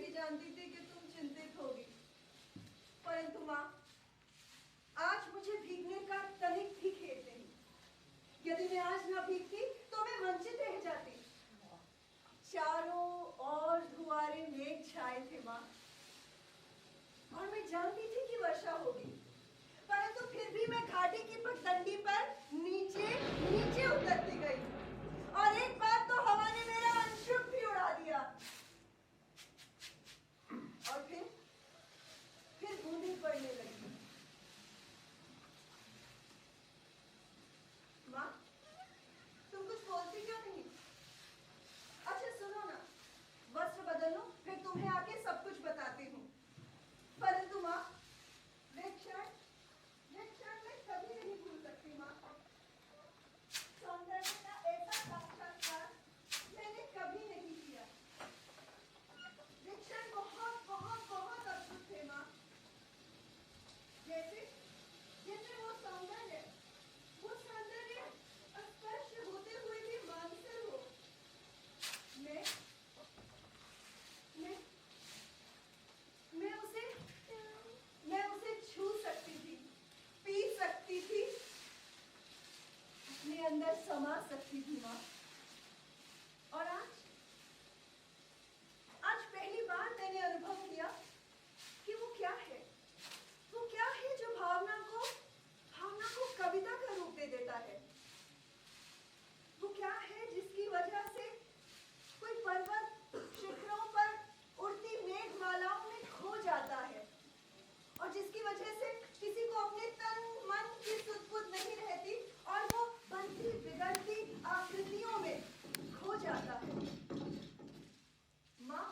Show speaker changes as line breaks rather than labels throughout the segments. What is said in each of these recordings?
भी जानती थी कि तुम चिंतित होगी, परंतु माँ, आज मुझे भीगने का तनिक भी खेद नहीं। यदि मैं आज न भीगती तो मैं वंचित रह जाती। चारों ओर धुआरे मेघ छाए थे माँ, और मैं जानती थी कि वर्षा होगी, परंतु फिर भी मैं घाटी की पगडंडी पर नीचे नीचे उतरती गई, और एक बार तो हवा ने मेरा अंशुक भी उड़ा दिया। और फिर बूंदें पड़ने लगी। माँ, तुम कुछ बोलती क्यों नहीं? अच्छा सुनो ना, वस्त्र बदल लो, फिर तुम्हें आके सब कुछ बताती हूँ। परंतु माँ, वे क्षण मैं कभी नहीं भूल सकती माँ। सौंदर्य का ऐसा साक्षात्कार मैंने कभी नहीं किया। वे क्षण बहुत बहुत बहुत अद्भुत थे माँ। जैसे वो सौंदर्य स्पर्श होते हुए भी मानसर हो। मैं उसे छू सकती थी, पी सकती थी, अपने अंदर समा सकती थी माँ। और आज पहली बार मैंने अनुभव किया कि वो क्या है जो भावना को कविता का रूप दे देता है। वो क्या है जिसकी वजह से कोई पर्वत शिखरों पर उड़ती मेघमालाओं में खो जाता है, और जिसकी वजह से किसी को अपने तन मन की सुध-बुध नहीं रहती, और वो बनती बिगड़ती आकृतियों में खो जाता है। माँ,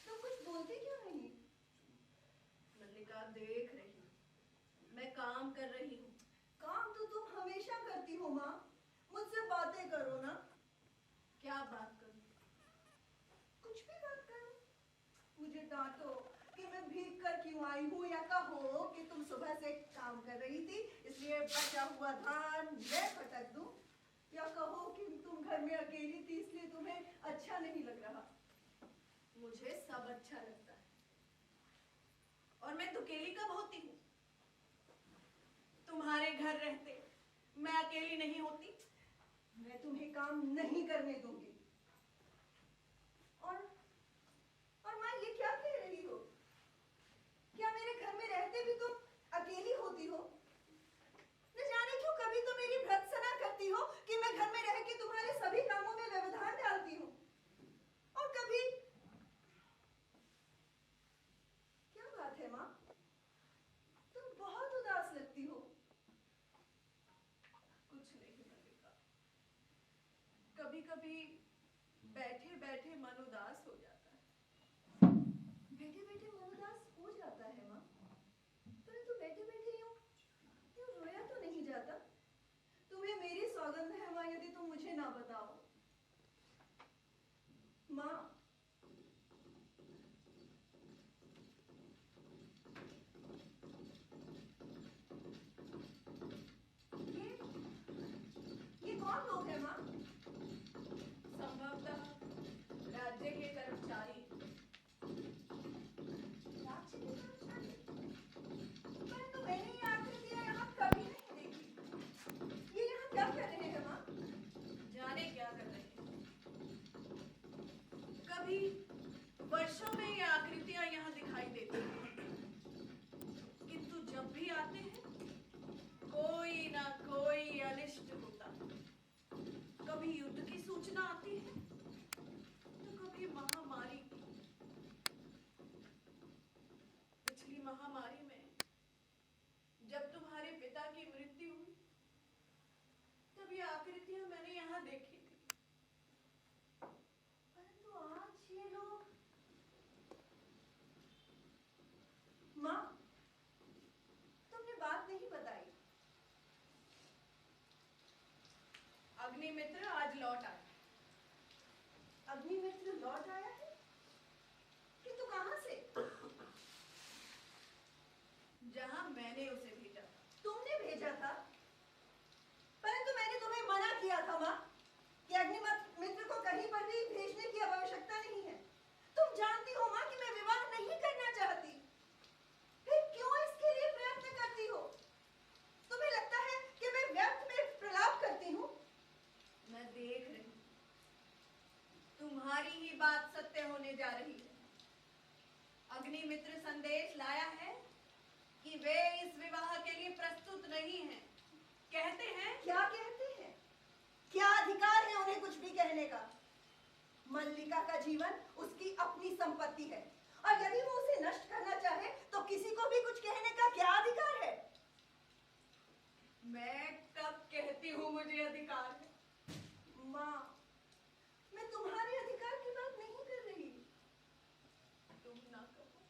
तुम कुछ बोलती क्यों नहीं? मल्लिका देख रही, मैं काम कर रही हूँ। काम तो तुम हमेशा करती हो माँ, मुझसे बातें करो ना। क्या बात करूं? कुछ भी बात करो। मुझे डांटो कि मैं भीग कर क्यों आई हूँ, या कहो कि तुम सुबह से काम कर रही थी इसलिए बचा हुआ धान मैं फटक दूं, या कहो कि तुम घर में अकेली थी इसलिए तुम्हें अच्छा नहीं लग रहा। मुझे सब अच्छा लगता है, और मैं दुकेली कब होती हूँ? तुम्हारे घर रहते मैं अकेली नहीं होती। मैं तुम्हें काम नहीं करने दूंगी। और माँ, ये क्या कह रही हो? क्या मेरे घर में रहते भी तुम अकेली होती हो? न जाने क्यों कभी तो मेरी भर्त्सना करती हो कि मैं घर में रह के तुम्हारे सभी कामों में व्यवधान डालती हूँ, और कभी क्या बात है माँ, तुम बहुत उदास लगती हो। कुछ नहीं मल्लिका, कभी कभी बैठे बैठे मन उदास हो जाता है। बैठे बैठे मन उदास हो जाता है माँ, परंतु बैठे बैठे यूं रोया तो नहीं जाता। तुम्हें मेरी सौगंध है माँ, यदि तुम मुझे ना बताओ। माँ, ये कौन लोग हैं माँ? संभवतः राज्य के कर्मचारी। राज्य के कर्मचारी? परंतु मैंने ये आकृतियां यहाँ कभी नहीं देखी। ये यहाँ क्या कर रहे हैं माँ? जाने क्या कर रहे हैं। कभी वर्षों में ये आकृतियां यहाँ दिखाई देती हैं, किंतु जब भी आते हैं कोई ना कोई अनिष्ट होता है। कभी युद्ध की सूचना आती है तो कभी महामारी की। पिछली महामारी में जब तुम्हारे पिता की मृत्यु हुई तब ये आकृतियां मैंने यहाँ देखी थी, परंतु आज ये लोग। माँ, तुमने बात नहीं बताई। अग्निमित्र आज लौट आया। अग्निमित्र लौट आया है? किंतु कहां से? जहां मैंने उसे भेजा था। तुमने भेजा था? परंतु मैंने तुम्हें मना किया था माँ कि अग्निमित्र को कहीं पर भी भेजने की आवश्यकता नहीं है। तुम जा रही है। अग्निमित्र संदेश लाया है कि वे इस विवाह के लिए प्रस्तुत नहीं हैं। कहते हैं। क्या कहते हैं? क्या अधिकार है उन्हें कुछ भी कहने का? मल्लिका का जीवन उसकी अपनी संपत्ति है और यदि वो उसे नष्ट करना चाहे तो किसी को भी कुछ कहने का क्या अधिकार है? मैं कब कहती हूँ मुझे अधिकार है? माँ, मैं तुम्हारे अधिकार की बात नहीं कर रही। तुम ना कहो,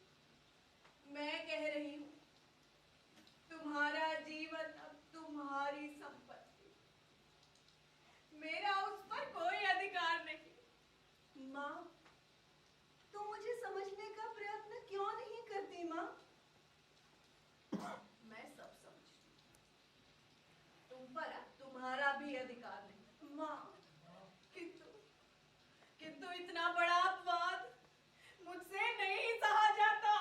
मैं कह रही हूँ तुम्हारा जीवन अब तुम्हारी संपत्ति, मेरा उस पर कोई अधिकार नहीं। माँ, तुम मुझे समझने का प्रयत्न क्यों नहीं करती माँ? मैं सब समझती हूँ, तुम पर अब तुम्हारा भी अधिकार नहीं। माँ, किंतु इतना बड़ा अपवाद मुझसे नहीं सहा जाता।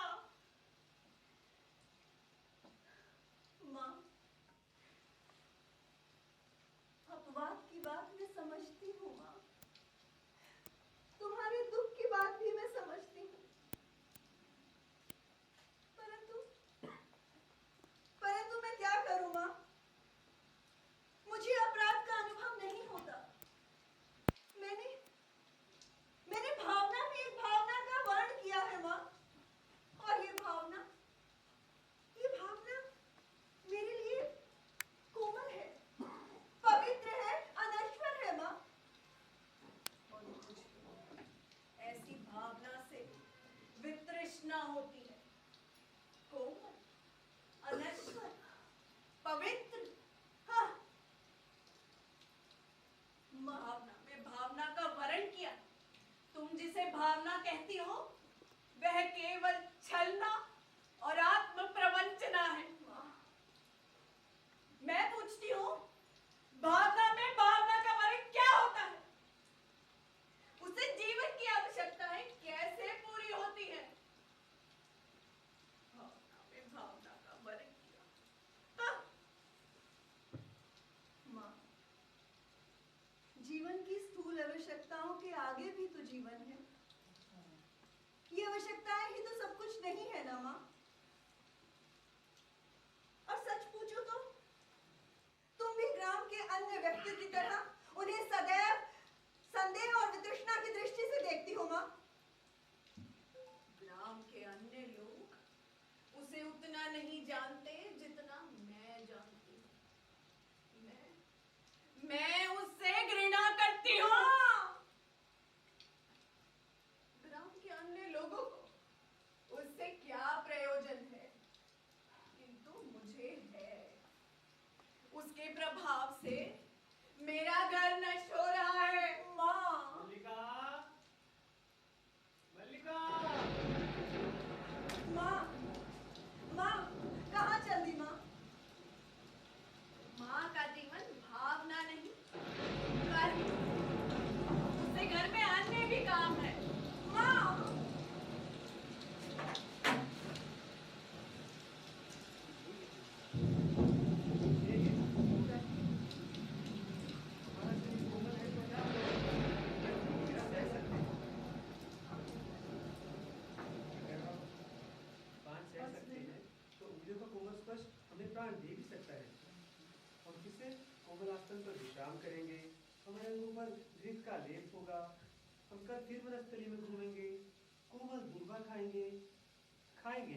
माँ, अपवाद की बात मैं समझती हूँ माँ, तुम्हारे दुख की बात भी मैं समझती हूँ, परंतु मैं क्या करूँ माँ? मुझे अपराध का अनुभव नहीं होता। मैंने भावना में एक भावना का वर्ण किया है माँ, और ये भावना मेरे लिए कोमल है, पवित्र है, अनश्वर है माँ। और मुझे ऐसी भावना से वितृष्णा होती है। कोमल, अनश्वर, पवित्र, हाँ। भावना का वर्ण किया। तुम जिसे भावना कहती हो वह केवल छलना और आत्म प्रवंचना है। मैं पूछती हूँ, भावना में भावना का वर्ण क्या होता है? उसे जीवन की आवश्यकताएं कैसे पूरी होती है? भावना में भावना का वर्ण किया। माँ, जीवन की स्थूल आवश्यकताओं के आगे भी तो जीवन है। ये आवश्यकताएं ही तो सब कुछ नहीं है ना माँ? और सच पूछो तो तुम भी ग्राम के अन्य व्यक्ति की तरह उन्हें सदैव संदेह और वितृष्णा की दृष्टि से देखती हो माँ? ग्राम के अन्य लोग उसे उतना नहीं जानते जितना मैं जानती हूँ। मैं उससे घृणा करती हूँ। ग्राम के अन्य लोगों को उससे क्या प्रयोजन है? किंतु मुझे है। उसके प्रभाव से मेरा घर नष्ट हो रहा है। माँ,
मल्लिका, मल्लिका।
माँ, कहाँ चल दी माँ? माँ का जीवन भावना नहीं, कर्म। उससे घर में अन्य भी काम है। माँ,
हमारा शरीर कोमल है तो क्या मेरा सह सकते हैं। अगर हम बांध सह सकते हैं तो उंगलियों का कोमल स्पर्श हमें प्राण दे भी सकता है। हम किसे कोमल आसन पर विश्राम करेंगे, हमारे अंगों पर घृत का लेप होगा, हम कल फिर वनस्थली में घूमेंगे, कोमल दूर्वा खाएंगे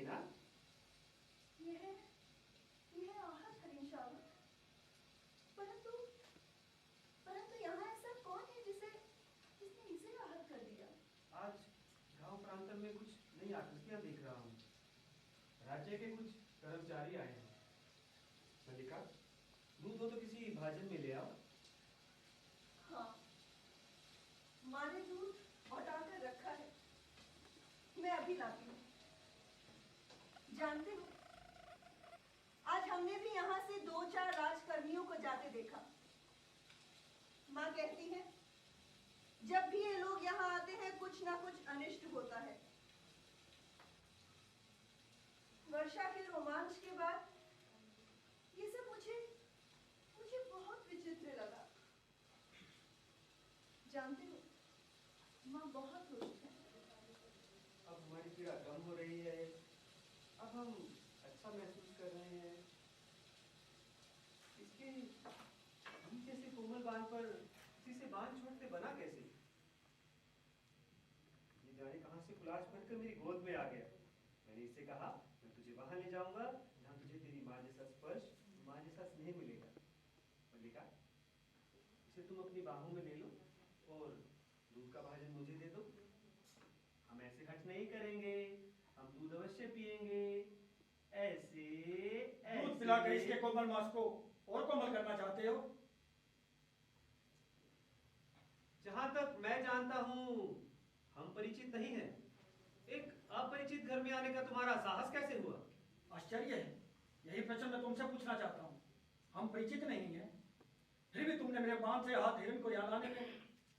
ना?
यह आहत हरिंशावत। परंतु यहाँ ऐसा कौन है जिसने इसे आहत कर दिया?
आज गांव प्रांतन में कुछ नई आकृतियां देख रहा हूँ। राज्य के कुछ कर्मचारी आए हैं। मल्लिका, दूध हो तो किसी भाजन में ले आओ।
हाँ, माँ ने दूध हटाकर रखा है, मैं अभी लाती हूँ। जानते हो, आज हमने भी यहाँ से 2-4 राजकर्मियों को जाते देखा। माँ कहती है, जब भी ये लोग यहाँ आते हैं कुछ ना कुछ अनिष्ट होता है। वर्षा के रोमांच के बाद ये सब मुझे बहुत विचित्र लगा। जानते हो, माँ बहुत रोती है।
सा महसूस कर रहे हैं। इसके नीचे से कोमल बांध पर किसी से बांध छोड़ते बना कैसे? ये जाने कहां से कुलाज बनकर मेरी गोद में आ गया। मैंने इससे कहा, मैं तुझे वहां ले जाऊंगा जहां तुझे तेरी माँ जैसा स्पर्श, माँ जैसा स्नेह मिलेगा। मल्लिका, इसे तुम अपनी बाहों में ले लो और दूध का भाजन मुझे दे दो। हम ऐसे हट नहीं करेंगे, हम दूध अवश्य पिएंगे। ऐसे
दूध पिलाकर इसके कोमल मांस को और कोमल करना चाहते हो?
जहां तक मैं जानता हूं, हम परिचित नहीं हैं। एक अपरिचित घर में आने का तुम्हारा साहस कैसे हुआ?
आश्चर्य है, यही प्रश्न मैं तुमसे पूछना चाहता हूँ। हम परिचित नहीं हैं, फिर भी तुमने मेरे बांध से हाथ हिरण को यहाँ लाने में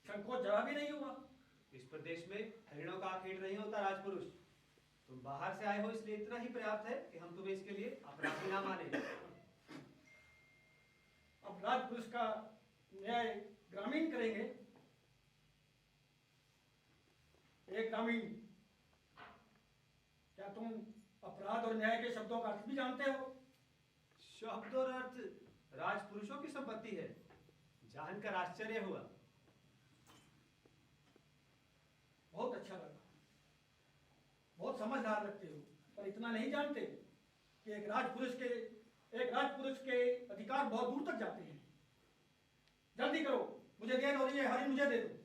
संकोच जरा भी नहीं हुआ।
इस प्रदेश में हरिणों का आखेट नहीं होता राजपुरुष। तुम बाहर से आए हो इसलिए इतना ही पर्याप्त है कि हम तुम्हें इसके लिए अपराधी ना माने।
अब राजपुरुष का न्याय ग्रामीण करेंगे। एक ग्रामीण, क्या तुम अपराध और न्याय के शब्दों का अर्थ भी जानते हो?
शब्द और अर्थ राजपुरुषों की संपत्ति है, जानकर आश्चर्य हुआ।
बहुत अच्छा लगा, बहुत समझदार लगते हो, पर इतना नहीं जानते कि एक राजपुरुष के अधिकार बहुत दूर तक जाते हैं। जल्दी करो, मुझे देर हो रही है, हरिण मुझे दे दो।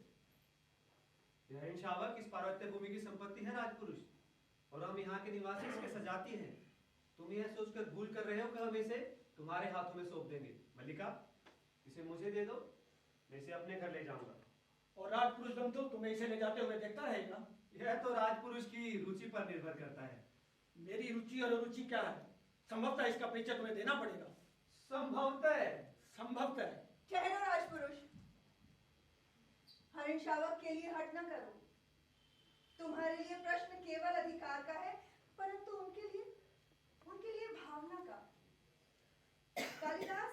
हरिण शावक इस पार्वत्य भूमि की संपत्ति है राजपुरुष, और हम यहाँ के निवासी इसके सजाती हैं। तुम यह सोचकर भूल कर रहे हो कि हम इसे तुम्हारे हाथों में सौंप देंगे। मल्लिका, इसे मुझे दे दो, मैं इसे अपने घर ले जाऊंगा।
और राजपुरुष दंतु तुम्हें इसे ले जाते हुए देखता रहेगा।
यह तो राजपुरुष की रुचि पर निर्भर करता है।
मेरी रुचि और अरुचि क्या है? संभवतः इसका परिचय तुम्हें देना पड़ेगा। संभवतः।
ठहरो राजपुरुष, हरिण शावक के लिए हट न करो। तुम्हारे लिए प्रश्न केवल अधिकार का है, परंतु उनके लिए भावना का। कालिदास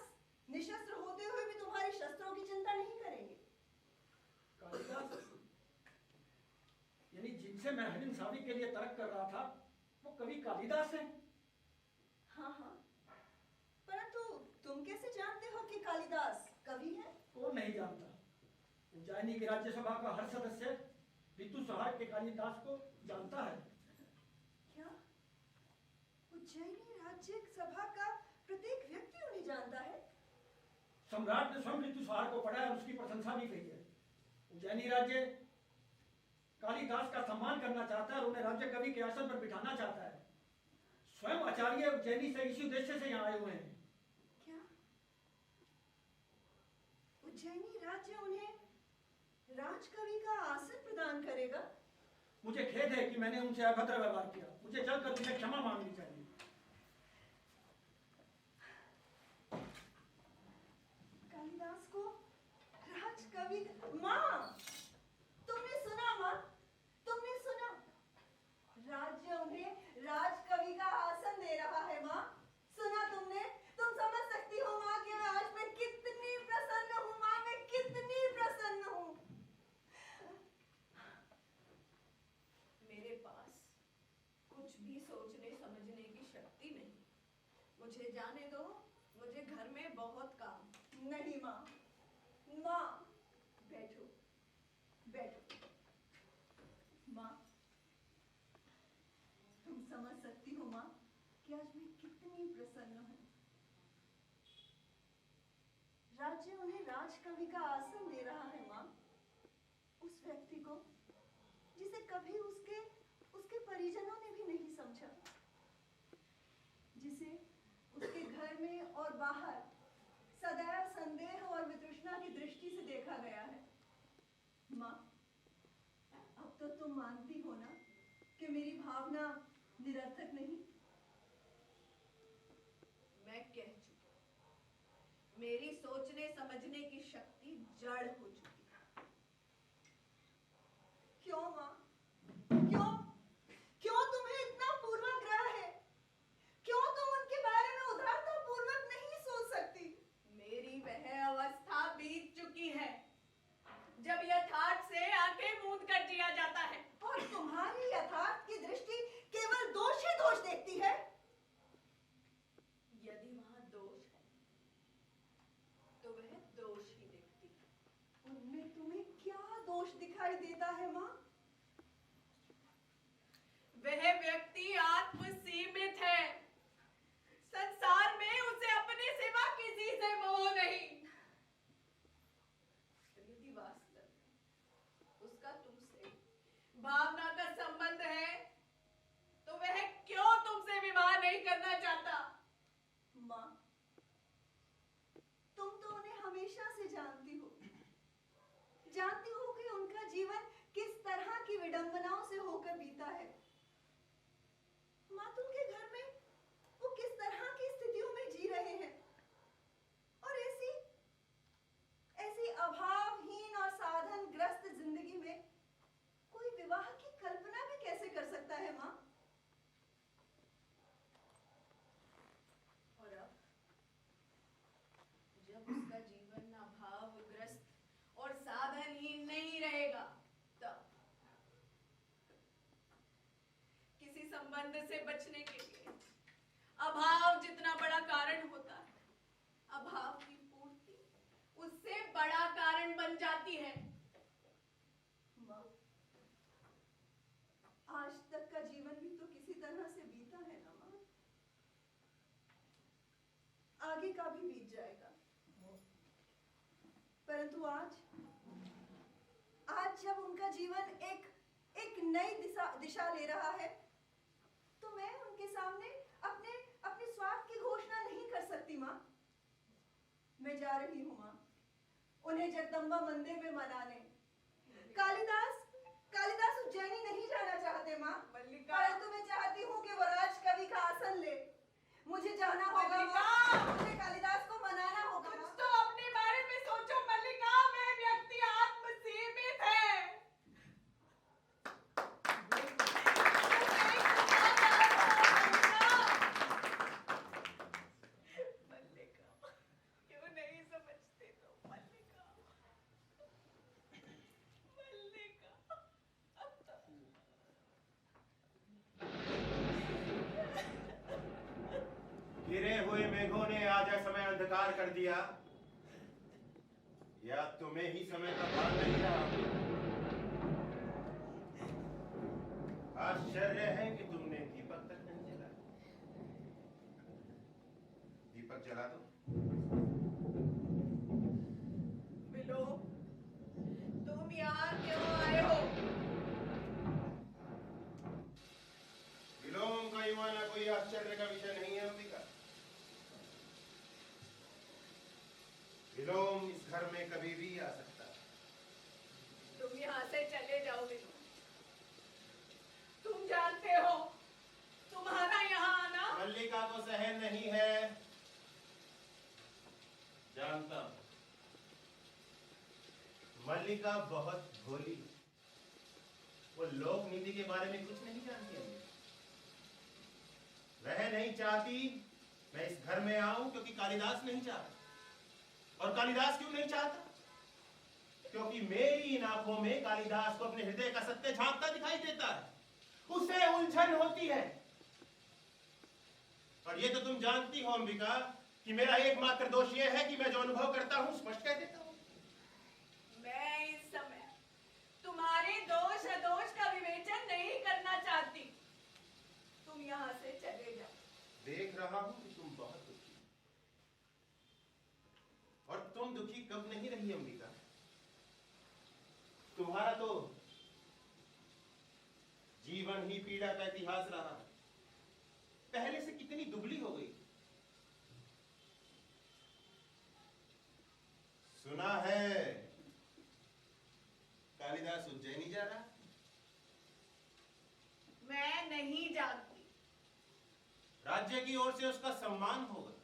निशस्त्र होते हुए भी तुम्हारी शस्त्रों की चिंता नहीं करेंगे।
कालिदास, यानी जिनसे मैं हरिण शादी के लिए तर्क कर रहा था, वो कवि कालिदास हैं?
हाँ हाँ, परंतु तुम कैसे जानते हो कि कालिदास कवि है?
कौन नहीं जानता। उज्जैनी की राज्यसभा का हर सदस्य ऋतुसंहार के कालिदास को जानता है।
क्या उज्जैनी राज्यसभा का प्रत्येक व्यक्ति उन्हें जानता है?
सम्राट ने स्वयं ऋतुसंहार को पढ़ा और उसकी प्रशंसा भी की है। उज्जैनी राज्य कालिदास का सम्मान करना चाहता है और उन्हें राज्य कवि के आसन पर बिठाना चाहता है। स्वयं आचार्य उज्जैनी से इसी उद्देश्य से यहाँ आए हुए हैं।
क्या उज्जैनी राज्य उन्हें राजकवि का आसन प्रदान करेगा?
मुझे खेद है कि मैंने उनसे अभद्र व्यवहार किया। मुझे चलकर उन्हें क्षमा मांगनी चाहिए।
कालिदास को राजकवि, माँ, तुमने सुना माँ? तुमने सुना? राज्य उन्हें राजकवि का आसन दे रहा है माँ। सुना तुमने? तुम समझ सकती हो माँ कि आज मैं कितनी प्रसन्न हूँ माँ, मैं कितनी प्रसन्न हूँ। मेरे पास कुछ भी सोचने समझने की शक्ति नहीं। मुझे जाने दो, मुझे घर में बहुत काम। नहीं माँ, माँ, बैठो बैठो। माँ, तुम समझ सकती हो माँ कि आज मैं कितनी प्रसन्न हूँ। राज्य उन्हें राजकवि का आसन दे रहा है माँ। उस व्यक्ति को जिसे कभी उसके परिजनों ने भी नहीं समझा, जिसे उसके घर में और बाहर सदैव संदेह और वितृष्णा की दृष्टि से देखा गया है। माँ, अब तो तुम मानती हो ना कि मेरी भावना निरर्थक नहीं? मैं कह चुकी, मेरी सोचने समझने की शक्ति जड़ हो चुकी है। क्यों माँ? क्यों तुम्हें इतना पूर्वाग्रह है? क्यों तुम उनके बारे में उदारता पूर्वक नहीं सोच सकती? मेरी वह अवस्था बीत चुकी है जब यथार्थ से आंखें मूंद कर जिया जाता है, और तुम्हारी यथार्थ की दृष्टि केवल दोष ही दोष देखती है। दिखाई देता है माँ?
वह व्यक्ति आत्म सीमित है। संसार में उसे अपने सिवा किसी से मोह नहीं। यदि वास्तव में उसका तुमसे भावना का संबंध है तो वह क्यों तुमसे विवाह नहीं करना चाहता?
माँ, तुम तो उन्हें हमेशा से जानती हो कि उनका जीवन किस तरह की विडंबनाओं से होकर बीता है। माँ, तुमके घर में वो किस तरह की स्थितियों में जी रहे हैं, और ऐसी अभावहीन और साधनग्रस्त जिंदगी में कोई विवाह की कल्पना भी कैसे कर सकता है माँ?
और अब जब उसका जीवन अभावग्रस्त और साधनहीन नहीं रहेगा, तब किसी संबंध से बचने के लिए अभाव जितना बड़ा कारण होता है, अभाव की पूर्ति उससे बड़ा कारण बन जाती है।
माँ, आज तक का जीवन भी तो किसी तरह से बीता है ना माँ? आगे का भी बीत जाएगा, परंतु आज जब उनका जीवन एक नई दिशा ले रहा है, तो मैं उनके सामने अपने स्वार्थ की घोषणा नहीं कर सकती माँ। मैं जा रही हूँ माँ, उन्हें जगदम्बा मंदिर में मनाने। कालिदास उज्जैनी नहीं जाना चाहते माँ, परंतु मैं चाहती हूँ कि वो राजकवि का आसन ले। मुझे जाना होगा माँ, मुझे कालिदास को मनाना होगा।
कुछ तो अपने बारे में सोचो मल्लिका, वह व्यक्ति आत्म सीमित है। मल्लिका, क्यों नहीं समझते तुम मल्लिका?
गिरे हुए मेघों ने आज समय अंधकार कर दिया, या तुम्हें ही समय का भान नहीं रहा? आश्चर्य है कि तुमने दीपक तक नहीं जलाया। दीपक जला दो।
विलोम, तुम यहाँ क्यों आए हो?
विलोम का युवा ना कोई आश्चर्य का विषय नहीं है अंबिका। विलोम इस घर में कभी भी आ सकता है।
तुम यहाँ से चले जाओ विलोम। तुम जानते हो तुम्हारा यहाँ आना
मल्लिका को सहन नहीं है, जानता हूं। मल्लिका बहुत भोली, वो लोक नीति के बारे में कुछ नहीं जानती है। वह नहीं चाहती मैं इस घर में आऊं क्योंकि कालिदास नहीं चाहता। और कालिदास क्यों नहीं चाहता? क्योंकि मेरी इन आंखों में कालिदास को अपने हृदय का सत्य झांकता दिखाई देता है, उसे उलझन होती है। और ये तो तुम जानती हो अंबिका कि मेरा एकमात्र दोष यह है कि मैं जो अनुभव करता हूं स्पष्ट कह देता हूं।
मैं इस समय तुम्हारे दोष अदोष का विवेचन नहीं करना चाहती। तुम यहाँ से चले जाओ।
देख रहा हूं कि तुम बहुत दुखी हो। और तुम दुखी कब नहीं रही अंबिका? तुम्हारा तो जीवन ही पीड़ा का इतिहास रहा है। पहले से कितनी दुबली हो गई। सुना है कालिदास उज्जैनी जा रहा।
मैं नहीं जानती।
राज्य की ओर से उसका सम्मान होगा।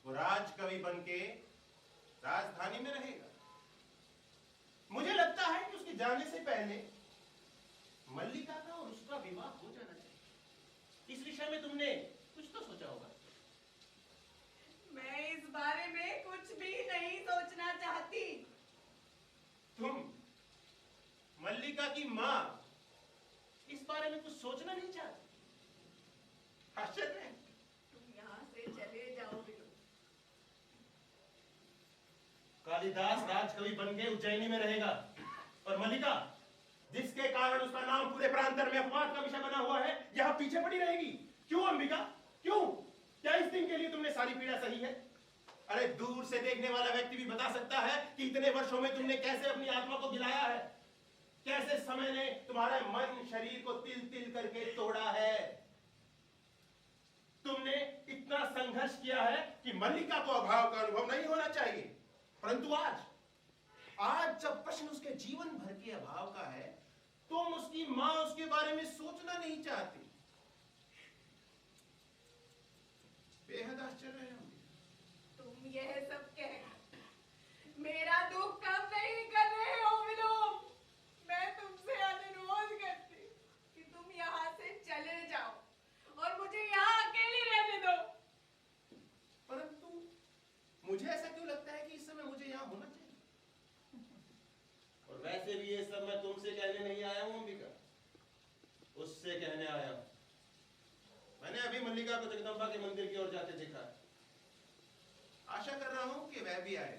वो राजकवि बनके राजधानी में रहेगा। मुझे लगता है कि उसके जाने से पहले मल्लिका का और उसका विवाह हो जाना चाहिए। इस विषय में तुमने कुछ तो सोचा होगा।
मैं इस बारे में कुछ भी नहीं सोचना चाहती।
तुम मल्लिका की मां इस बारे में कुछ सोचना नहीं चाहती? आश्चर्य है।
तुम यहाँ से चले जाओ विलोम।
कालिदास राजकवि बन के उज्जैनी में रहेगा और मल्लिका, जिसके कारण उसका नाम पूरे प्रांतर में अपवाद का विषय बना हुआ है, यहां पीछे पड़ी रहेगी। क्यों अंबिका, क्यों? क्या इस दिन के लिए तुमने सारी पीड़ा सही है? अरे दूर से देखने वाला व्यक्ति भी बता सकता है कि इतने वर्षों में तुमने कैसे अपनी आत्मा को गिलाया है, कैसे समय ने तुम्हारे मन शरीर को तिल तिल करके तोड़ा है। तुमने इतना संघर्ष किया है कि मल्लिका को अभाव का अनुभव नहीं होना चाहिए, परंतु आज जब प्रश्न उसके जीवन भर के अभाव का है, तुम उसकी मां उसके बारे में सोचना नहीं चाहती। बेहद आश्चर्य है।
तुम यह सब कह मेरा दुख कम नहीं कर रहे हो विलोम। मैं तुमसे अनुरोध करती कि तुम यहाँ से चले जाओ और मुझे यहाँ अकेली रहने दो।
परंतु मुझे ऐसा क्यों लगता है कि इस समय मुझे यहाँ होना चाहिए? और वैसे भी ये सब मैं तुमसे कहने नहीं आया हूँ अंबिका, उससे कहने आया हूँ। मैंने अभी मल्लिका को जगदम्बा के मंदिर की ओर जाते देखा। आशा कर रहा हूं कि वह भी आए।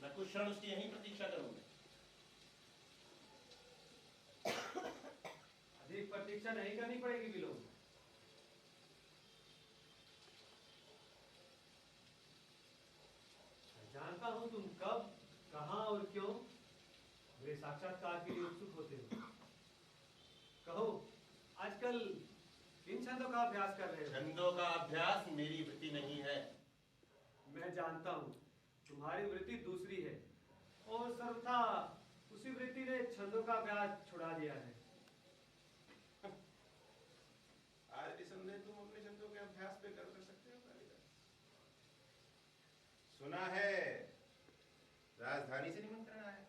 मैं कुछ क्षण उसकी यहीं प्रतीक्षा करूंगा।
अधिक प्रतीक्षा नहीं करनी पड़ेगी विलोम। जानता हूं तुम कब, कहां और क्यों मेरे साक्षात्कार के लिए उत्सुक होते हो। कहो, आजकल किन छंदों का अभ्यास कर रहे हो?
छंदों का अभ्यास मेरी वृत्ति नहीं है।
मैं जानता हूं तुम्हारी वृत्ति दूसरी है, और सर्वथा उसी वृत्ति ने छंदों का अभ्यास छुड़ा दिया है।
आज निसंदेह तुम अपने छंदों के अभ्यास पे गर्व कर सकते हो कालिदास। सुना है राजधानी से निमंत्रण आया।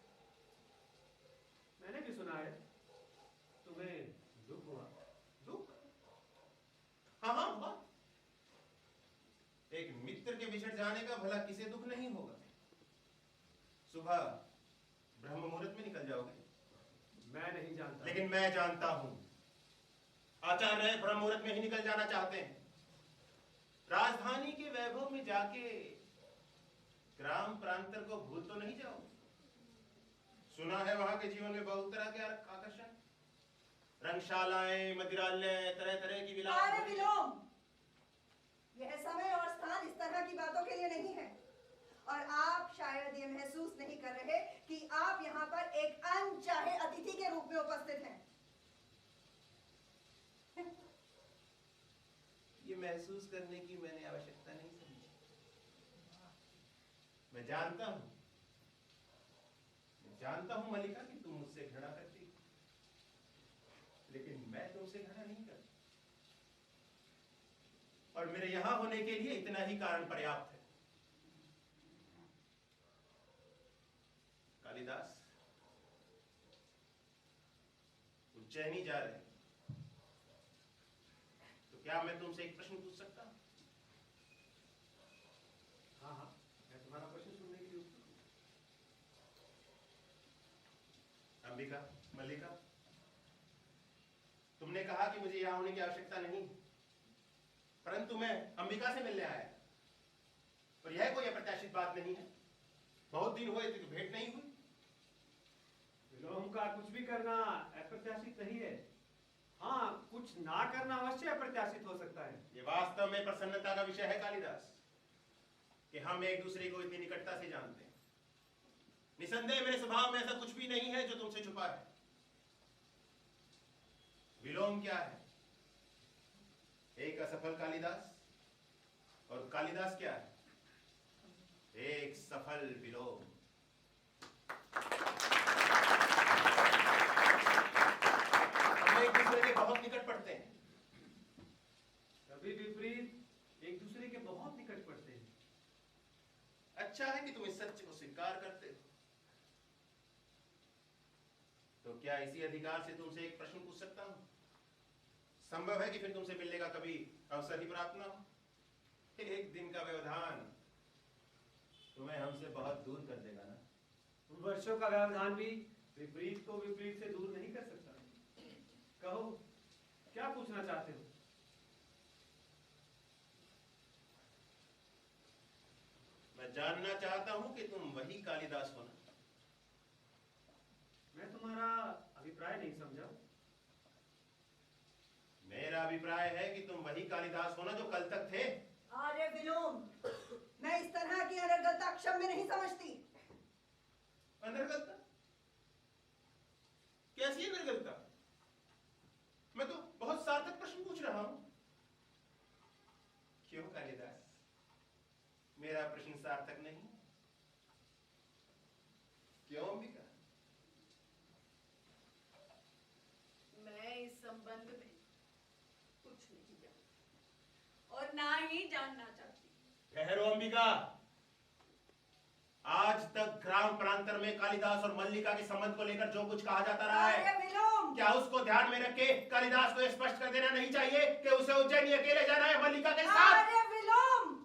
मैंने भी सुना है तुम्हें दुख हुआ।
दुख? हाँ हुआ। एक मित्र के बिछड़ जाने का भला किसे दुख नहीं होगा। सुबह ब्रह्म मुहूर्त में निकल जाओगे।
मैं नहीं जानता,
लेकिन मैं जानता हूं। आचार्य ब्रह्म मुहूर्त में ही निकल जाना चाहते हैं। राजधानी के वैभव में जाके ग्राम प्रांतर को भूल तो नहीं जाओ। सुना है वहां के जीवन में बहुत तरह के आकर्षण, रंगशालाएं, मदिरालय, तरह तरह की
अरे
विलास।
विलोम, यह समय और स्थान इस तरह की बातों के लिए नहीं है। और आप शायद ये महसूस नहीं कर रहे कि आप यहाँ पर एक अनचाहे अतिथि के रूप में उपस्थित हैं।
ये महसूस करने की मैंने आवश्यकता नहीं समझी। मैं जानता हूं मल्लिका कि तुम मुझसे घृणा करती, लेकिन मैं तुमसे घृणा नहीं करता। और मेरे यहां होने के लिए इतना ही कारण पर्याप्त है। कालिदास, उज्जैनी जा रहे हैं, तो क्या मैं तुमसे एक प्रश्न पूछ सकता हूं?
हाँ हाँ, मैं तुम्हारा प्रश्न सुनने के लिए उत्सुक हूं।
अंबिका, मल्लिका, तुमने कहा कि मुझे यहां होने की आवश्यकता नहीं, परंतु मैं अंबिका से मिलने आया। और यह कोई अप्रत्याशित बात नहीं है। बहुत दिन हुए थे तो भेंट नहीं हुई।
विलोम का कुछ भी करना अप्रत्याशित नहीं है। हाँ, कुछ ना करना अवश्य अप्रत्याशित हो सकता है।
ये वास्तव में प्रसन्नता का विषय है कालिदास, कि हम एक दूसरे को इतनी निकटता से जानते हैं। निसंदेह मेरे स्वभाव में ऐसा कुछ भी नहीं है जो तुमसे छुपा है। विलोम क्या है? एक असफल कालिदास। और कालिदास क्या है? एक सफल विलोम। हम एक दूसरे के बहुत निकट पड़ते हैं।
कभी विपरीत एक दूसरे के बहुत निकट पड़ते हैं।
अच्छा है कि तुम इस सत्य को स्वीकार करते हो। तो क्या इसी अधिकार से तुमसे एक प्रश्न पूछ सकता हूं? संभव है कि फिर तुमसे मिलने का कभी अवसर ही प्राप्त ना हो। एक दिन का व्यवधान तुम्हें हमसे बहुत दूर कर देगा ना।
वर्षों का व्यवधान भी विपरीत को विपरीत से दूर नहीं कर सकता। कहो, क्या पूछना चाहते हो?
मैं जानना चाहता हूं कि तुम वही कालिदास हो ना,
तुम्हारा अभिप्राय नहीं समझा।
मेरा अभिप्राय है कि तुम वही कालिदास हो ना जो कल तक थे।
आर्य विलोम, मैं इस तरह की अनर्गलता क्षम्य नहीं समझती।
अनर्गलता? कैसी अनर्गलता? मैं तो बहुत सार्थक प्रश्न पूछ रहा हूं। क्यों कालिदास, मेरा प्रश्न सार्थक नहीं? क्यों अंबिका?
मैं इस संबंध में कुछ नहीं जानती और ना ही जानना चाहती।
ठहरो अंबिका, आज तक ग्राम प्रांतर में कालिदास और मल्लिका के संबंध को लेकर जो कुछ कहा जाता रहा है,
आर्य विलोम,
क्या उसको ध्यान में रख के कालिदास को यह स्पष्ट कर देना नहीं चाहिए कि उसे उज्जैनी अकेले जाना है मल्लिका के साथ?
आर्य विलोम,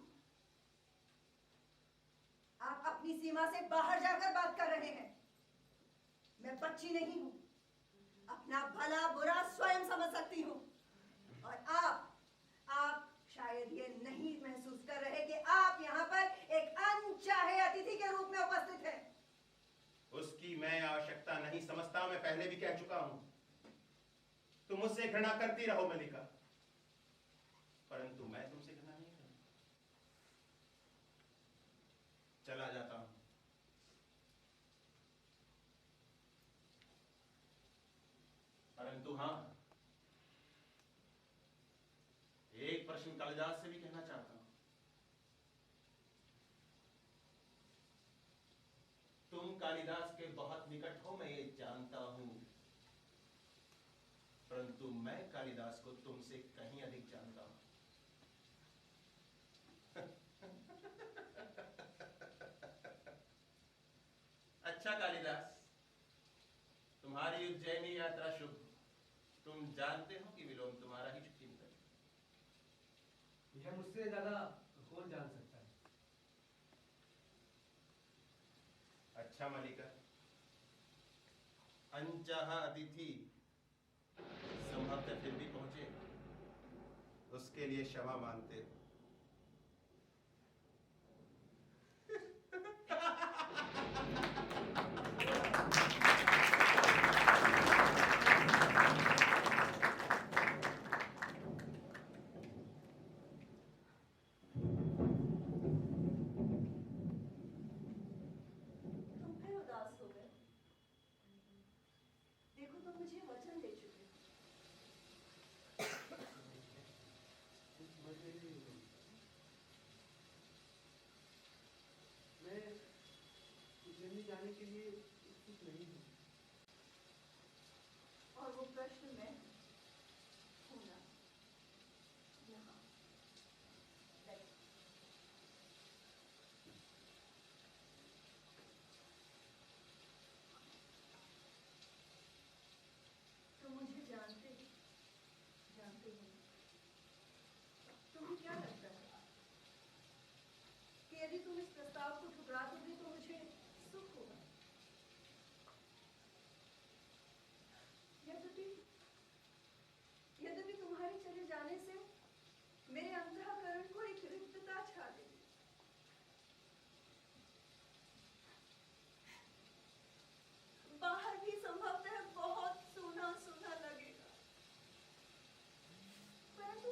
आप अपनी सीमा से बाहर जाकर बात कर रहे हैं। मैं बच्ची नहीं हूं, अपना भला बुरा स्वयं समझ सकती हूं। और आप शायद ये नहीं महसूस कर रहे कि आप यहाँ पर एक अनचाहे अतिथि के रूप में उपस्थित हैं।
उसकी मैं आवश्यकता नहीं समझता, मैं पहले भी कह चुका हूं। तुम मुझसे घृणा करती रहो मल्लिका, परंतु मैं तुमसे घृणा नहीं करूंगा। चला जाता हूं। परंतु हां, एक प्रश्न कालिदास से भी कहना चाहता हूं। तुम कालिदास के बहुत निकट हो, मैं ये जानता हूं, परंतु मैं कालिदास को तुमसे कहीं अधिक जानता हूं। अच्छा कालिदास, तुम्हारी उज्जैनी यात्रा शुभ हो। तुम जानते हो कि विलोम तुम्हारा ही छुट्टी निकल।
यह मुझसे ज्यादा कौन जान सकता है।
अच्छा मल्लिका, अनचाहा अतिथि संभवतः फिर भी पहुंचे, उसके लिए क्षमा मांगते हो।
तुम फिर उदास हो गए। देखो, तुम मुझे वचन दे चुके हो।
समझ में नहीं आई। मैं उज्जैनी जाने के लिए उत्सुक नहीं हूँ।
और वो प्रश्न में होना यहाँ बैठ। तुम मुझे जानते हो तुम्हें क्या लगता है कि यदि तुम इस प्रस्ताव को ठुकरा दोगे तो मुझे सुख होगा? यद्यपि तुम्हारे चले जाने से मेरे अंतःकरण को एक रिक्तता छा देगी। बाहर भी संभवतः बहुत सूना सूना लगेगा, परंतु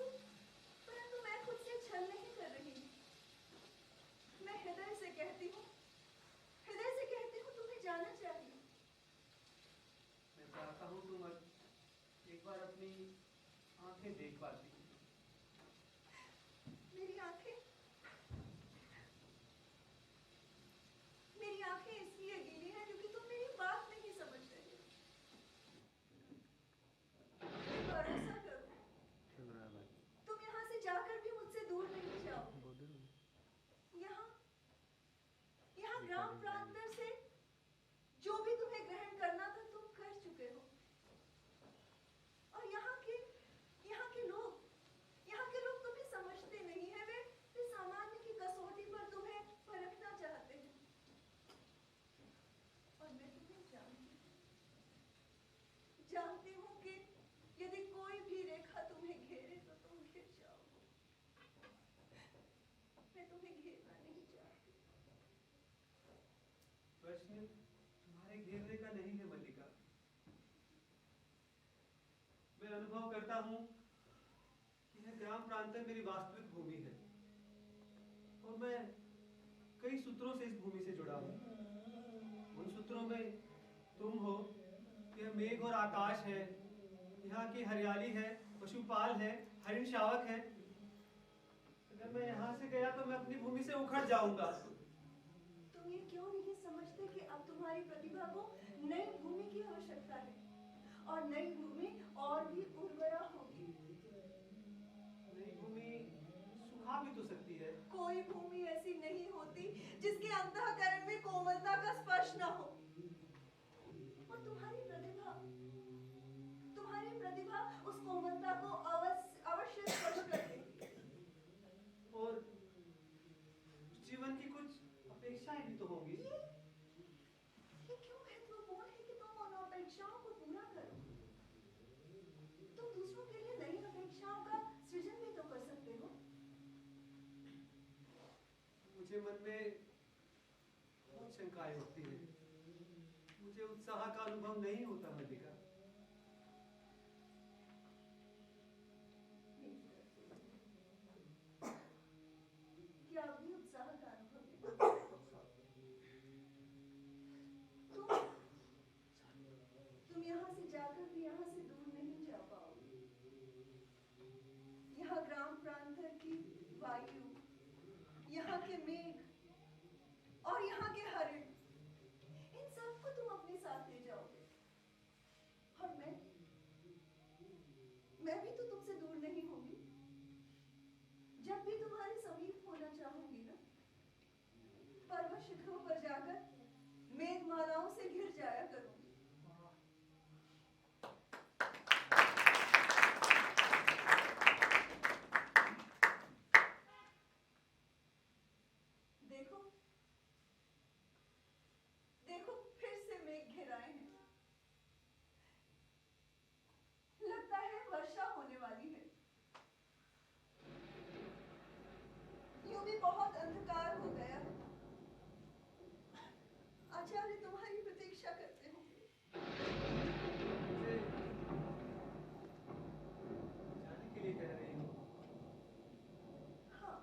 मैं खुद से छल नहीं कर रही हूँ। मैं हृदय से कहती हूँ तुम्हें जाना चाहिए।
मैं चाहता हूँ तुम एक बार अपनी आंखें देख पाती।
मेरी आंखें इसलिए गीली हैं क्योंकि तुम मेरी बात नहीं समझ रहे। भरोसा करो, तुम यहाँ से जाकर भी मुझसे दूर नहीं जाओ। यहाँ ग्राम प्रांतर से जो भी तुम्हें ग्रहण करना था तुम कर चुके हो। और यहाँ के लोग तुम्हें समझते नहीं है। वे सामान्य की कसौटी पर तुम्हें परखना चाहते हैं। और मैं तुम्हें जानती हूँ कि यदि कोई भी रेखा तुम्हें घेरे तो तुम घिर जाओगे। मैं तुम्हें घेरना नहीं चाहती।
प्रश्न तुम्हारे घेरने का नहीं है मल्लिका, अनुभव करता हूँ कि यह ग्राम प्रांत मेरी वास्तविक भूमि है और मैं कई सूत्रों से इस भूमि से जुड़ा हूँ। उन सूत्रों में तुम हो, यह मेघ और आकाश है, यहाँ की हरियाली है, पशुपाल है, हरिण शावक है। अगर मैं यहाँ से गया तो मैं अपनी भूमि से उखड़ जाऊंगा।
तुम ये क्यों नहीं समझते कि अब तुम्हारी प्रतिभा को नई भूमि की आवश्यकता है और नई भूमि और भी उर्वरा होगी।
नई भूमि सुखा भी तो सकती है।
कोई भूमि ऐसी नहीं होती जिसके अंतःकरण में कोमलता का स्पर्श न हो। और तुम्हारी प्रतिभा उस कोमलता को अवश्य स्पर्श कर देगी।
और जीवन की कुछ अपेक्षाएं भी तो होंगी।
ये क्यों महत्वपूर्ण है कि तुम उन अपेक्षाओं को पूरा करो? तुम दूसरों के लिए नई अपेक्षाओं का सृजन भी तो कर सकते हो।
मुझे मन में बहुत शंकाएं उठती हैं। मुझे उत्साह का अनुभव नहीं होता मल्लिका।
क्या अभी उत्साह का अनुभव नहीं? तुम यहाँ से जाकर भी यहाँ से दूर नहीं जा पाओगे। यहाँ ग्राम प्रांतर की वायु, यहाँ के मेघ और यहाँ के हरिण, इन सबको तुम अपने साथ ले जाओगे। और मैं भी तो तुमसे दूर नहीं होंगी। जब भी तुम्हारे समीप होना चाहूंगी ना, पर्वत शिखरों पर जाकर मेघमालाओं से घिर जाया करूंगी। देखो देखो, फिर से मेघ घिर आए हैं। लगता है वर्षा होने वाली है। यूं भी बहुत अंधकार हो गया है। आचार्य तुम्हारी प्रतीक्षा करते होंगे।
मुझे जाने के लिए कह रही हो।
हाँ,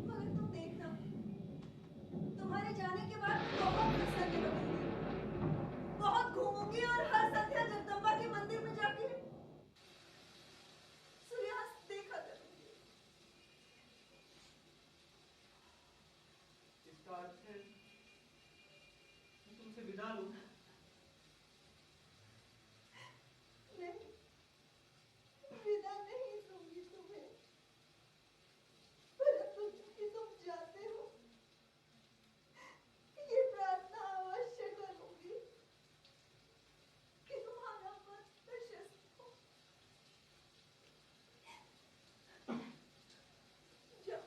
मगर तुम देखना, तुम्हारे जाने के बाद मैं बहुत प्रसन्न रहूंगी। बहुत घूमूंगी और हर संध्या जगदम्बा के मंदिर में जाके सूर्यास्त देखा करूंगी।
इसका अर्थ है मैं तुमसे विदा लूं।
नहीं, विदा नहीं दूंगी तुम्हें। परंतु चूंकि तुम जाते हो, ये प्रार्थना अवश्य करूंगी कि तुम्हारा पथ प्रशस्त हो। जाओ।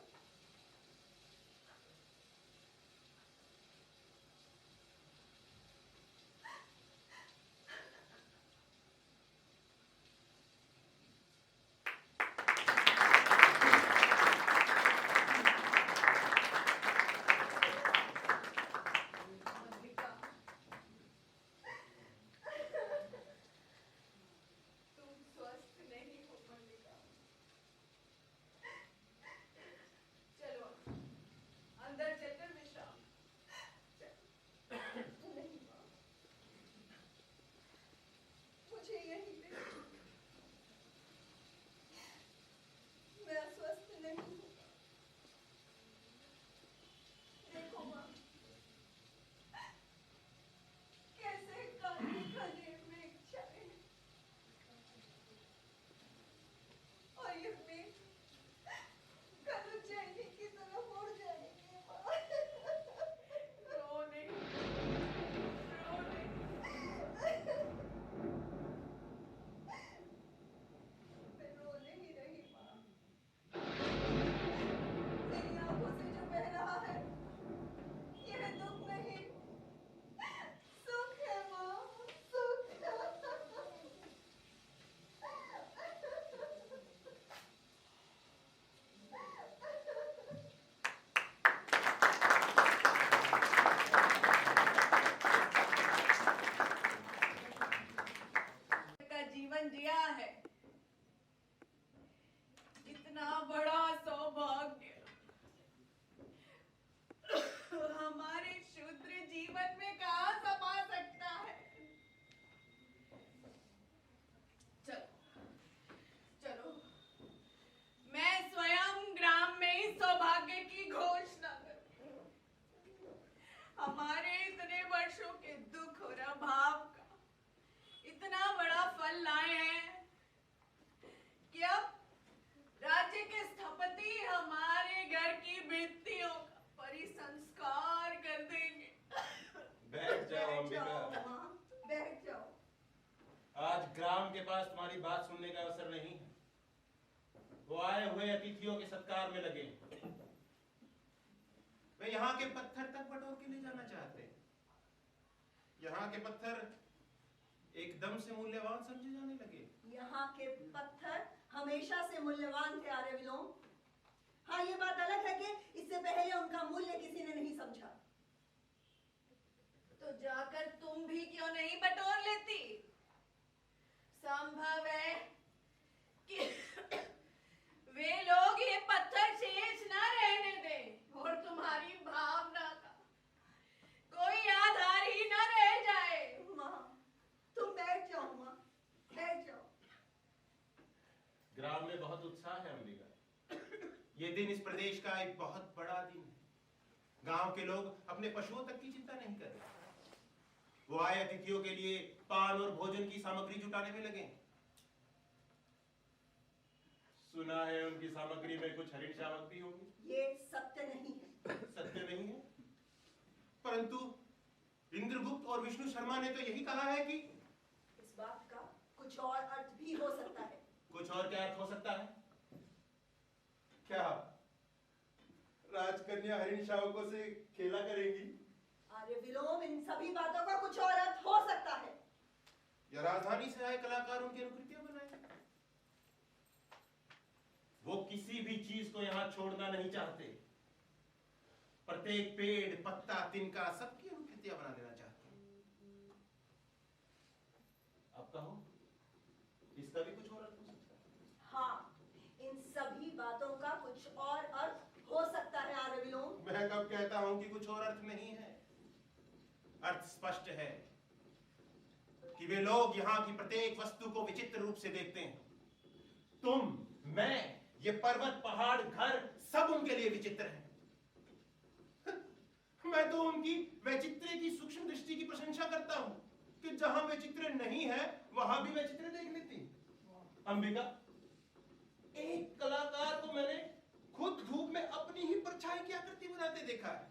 इतना बड़ा फल लाए हैं कि अब राज्य के स्थपति हमारे घर की भित्तियों का परिसंस्कार कर देंगे।
बैठ जाओ
बैठ जाओ
अंबिका।
माँ, बैठ जाओ।
आज ग्राम के पास तुम्हारी बात सुनने का अवसर नहीं है। वो आए हुए अतिथियों के सत्कार में लगे। वे यहाँ के पत्थर तक बटोर के ले जाना चाहते हैं। यहाँ के पत्थर एकदम से मूल्यवान समझे जाने लगे।
यहाँ के पत्थर हमेशा से मूल्यवान थे आर्य विलोम। हाँ, ये बात अलग है कि इससे पहले उनका मूल्य किसी ने नहीं समझा।
तो जाकर तुम भी क्यों नहीं बटोर लेती? संभव है कि वे लोग ये पत्थर शेष ना रहने दें और तुम्हारी भावना का कोई आधार ही ना रह जाए।
माँ, तुम बैठ जाओ माँ, बैठ जाओ।
ग्राम में बहुत उत्साह है अंबिका। ये दिन इस प्रदेश का एक बहुत बड़ा दिन है। गांव के लोग अपने पशुओं तक की चिंता नहीं कर रहे। वो आए अतिथियों के लिए पान और भोजन की सामग्री जुटाने में लगे। सुना है उनकी सामग्री में कुछ हरिण शावक भी होगी।
ये सत्य नहीं है।
सत्य नहीं है, परंतु इंद्रगुप्त और विष्णु शर्मा ने तो यही कहा है कि
इस बात का कुछ और अर्थ भी हो सकता है।
कुछ और क्या अर्थ हो सकता है? क्या राजकन्या हरिण शावकों से खेला करेंगी?
आर्य विलोम, इन सभी बातों का कुछ और अर्थ हो सकता है।
या राजधानी से आए कलाकार उनकी अनुकृतियां बनाएंगे? वो किसी भी चीज को यहां छोड़ना नहीं चाहते। प्रत्येक पेड़, पत्ता, तिनका सबकी अनुकृतियां बना देना चाहते हैं। अब कहो, इसका भी कुछ और अर्थ हो सकता है?
हाँ, इन सभी बातों का कुछ और अर्थ हो सकता है आर्य विलोम।
मैं कब कहता हूं कि कुछ और अर्थ नहीं है? अर्थ स्पष्ट है कि वे लोग यहाँ की प्रत्येक वस्तु को विचित्र रूप से देखते हैं। तुम, मैं, ये पर्वत, पहाड़, घर सब उनके लिए विचित्र हैं। मैं तो उनकी वैचित्र्य की सूक्ष्म दृष्टि की प्रशंसा करता हूं कि जहां वैचित्र्य नहीं है वहां भी वैचित्र्य देख लेती। अंबिका, एक कलाकार को मैंने खुद धूप में अपनी ही परछाई की आकृति बनाते देखा है।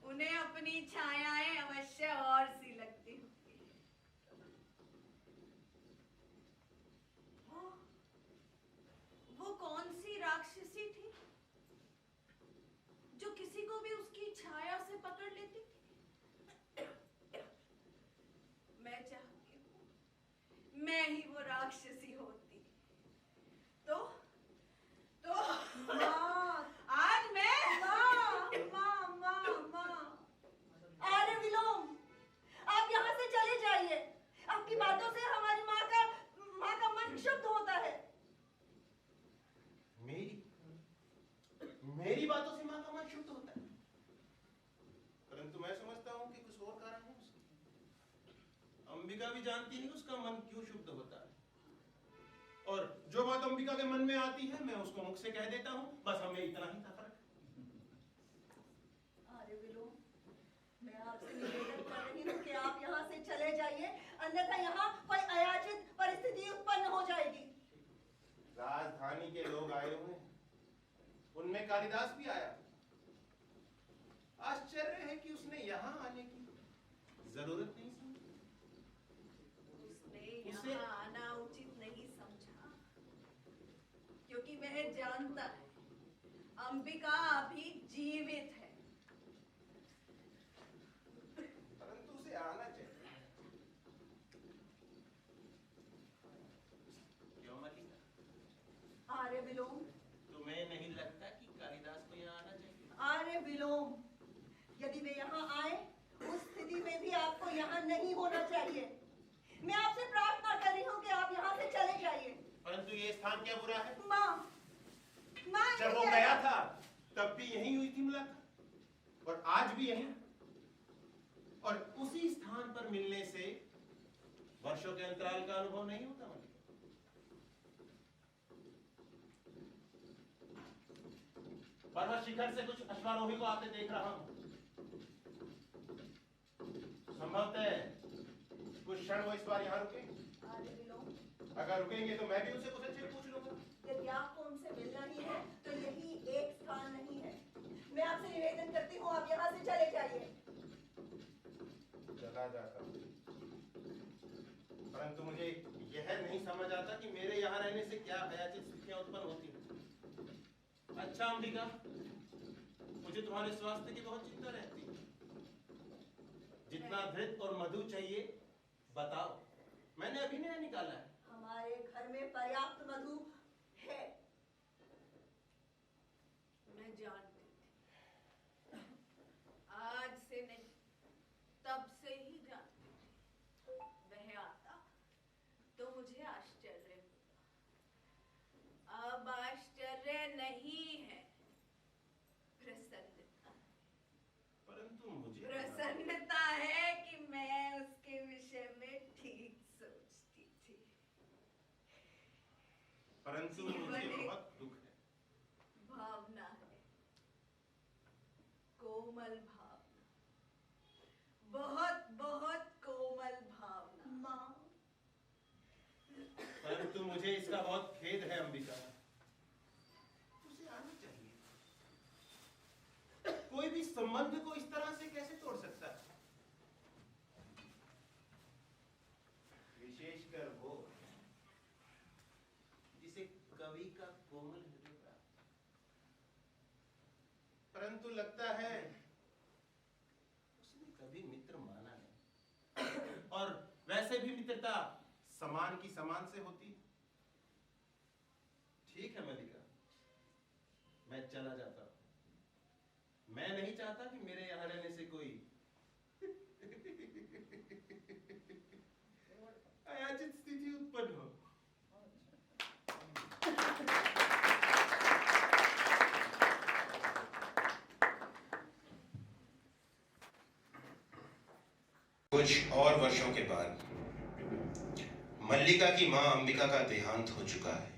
उन्हें अपनी छायाएं अवश्य और सी लगती होंगी। वो कौन सी राक्षसी थी जो किसी को भी उसकी छाया से पकड़ लेती थी? मैं चाहती हूँ मैं ही वो राक्षसी होती। तो
माँ,
आज मैं
माँ, आर्य विलोम, आप यहाँ से चले जाइए। आपकी बातों से हमारी माँ का मन क्षुब्ध होता है।
मेरी बातों से मां का मन शुद्ध होता है, परंतु मैं समझता हूं कि कुछ और कारण है उसका। अंबिका भी जानती है उसका मन क्यों शुद्ध होता है, और जो बात अंबिका के मन में आती है मैं उसको मुख से कह देता हूं। बस हमें इतना ही था फर्क।
आर्य विलोम, मैं आपसे निवेदन कर रही हूँ कि आप यहाँ से चले जाइए, अन्यथा यहाँ कोई अयाचित परिस्थिति उत्पन्न हो जाएगी।
राजधानी के लोग आए हुए हैं, उनमें कालिदास भी आया। आश्चर्य है कि उसने यहाँ आने की जरूरत नहीं समझी।
उसने यहाँ आना उचित नहीं समझा, क्योंकि वह जानता है अंबिका अभी जीवित है।
परंतु उसे आना चाहिए। क्यों मलिका?
आर्य विलोम,
तुम्हें नहीं लगता कि कालिदास को यहाँ आना चाहिए?
आर्य विलोम, यदि वे यहाँ आए उस स्थिति में भी आपको यहाँ नहीं होना चाहिए। मैं आपसे प्रार्थना कर रही हूँ कि आप यहाँ से चले जाइए।
परंतु ये स्थान क्या बुरा है?
माँ,
जब वो गया था तब भी यही हुई थी मुलाकात, और आज भी यही, और उसी स्थान पर मिलने से वर्षों के अंतराल का अनुभव नहीं होता। पर्वत शिखर से कुछ अश्वारोही को आते देख रहा हूं। संभवतः कुछ क्षण वो इस बार यहाँ रुके।
आदि विलोम,
अगर रुकेंगे तो मैं भी उनसे कुछ अच्छे पूछ लूंगा।
यदि आपको उनसे मिलना ही है तो यही एक स्थान नहीं है। मैं आपसे निवेदन करती हूँ, आप यहाँ से चले जाइए।
चला जाता हूँ, परंतु मुझे यह नहीं समझ आता कि मेरे यहाँ रहने से क्या अयाचित स्थितियां उत्पन्न होती हैं। अच्छा अंबिका, मुझे तुम्हारे स्वास्थ्य की बहुत चिंता रहती है। जितना घृत और मधु चाहिए बताओ, मैंने अभी नया निकाला है।
हमारे घर में पर्याप्त मधु है।
मैं जानती थी, आज से नहीं तब से ही जानती थी। वह आता तो मुझे आश्चर्य होता। अब आश्चर्य नहीं है, प्रसन्नता।
परंतु मुझे
प्रसन्नता है कि मैं उसके विषय में ठीक सोचती थी।
परंतु मुझे बहुत दुख है।
भावना है, कोमल भावना, बहुत बहुत कोमल भावना।
माँ,
परंतु मुझे इसका बहुत खेद है अंबिका। उसे आना चाहिए। कोई भी संबंध को इस तरह से कैसे तोड़ सकता है? विशेषकर वो जिसे कवि का कोमल हृदय प्राप्त। परंतु लगता है उसने कभी मित्र माना नहीं। और वैसे भी मित्रता समान की समान से होती है। ठीक है मलिका, मैं चला जाता हूं। मैं नहीं चाहता कि मेरे यहां रहने से कोई अयाचित स्थिति उत्पन्न हो। कुछ और वर्षों के बाद मल्लिका की मां अंबिका का देहांत हो चुका है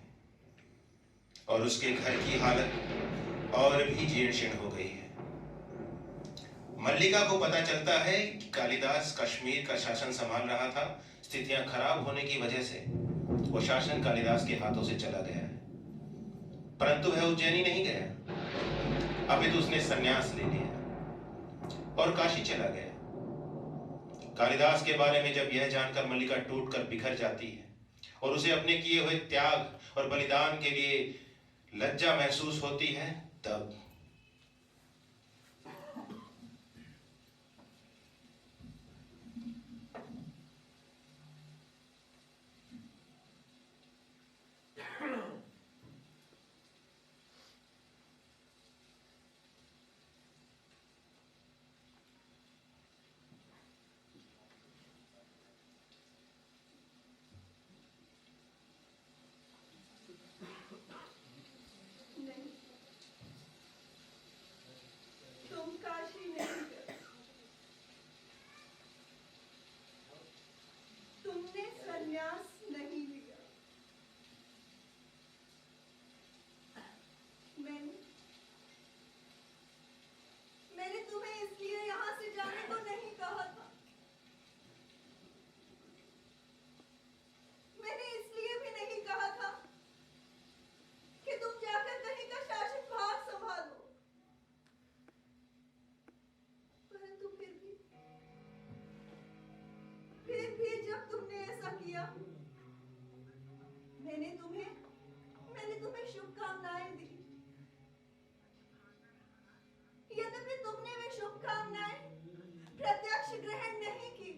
और उसके घर की हालत और भी जीर्ण शीर्ण हो गई है। मल्लिका को पता चलता है कि कालिदास कश्मीर का शासन संभाल रहा था। स्थितियां खराब होने की वजह से वो शासन कालिदास के हाथों से चला गया है, परंतु वह उज्जैनी नहीं गया। अभी तो उसने संन्यास ले लिया और काशी चला गया। कालिदास के बारे में जब यह जानकर मल्लिका टूटकर बिखर जाती है और उसे अपने किए हुए त्याग और बलिदान के लिए लज्जा महसूस होती है, तब
नहीं, तुम काशी नहीं गए। तुमने संन्यास नहीं लिया। मैंने तुम्हें इसलिए यहाँ से जाने को नहीं कहा था। मैंने इसलिए भी नहीं कहा था कि तुम जाकर कहीं का शासन भाग संभालो। परंतु फिर भी जब तुमने ऐसा किया, मैंने तुम्हें शुभकामनाएं दी। यद्यपि तुमने वे शुभकामनाएं प्रत्यक्ष ग्रहण नहीं की।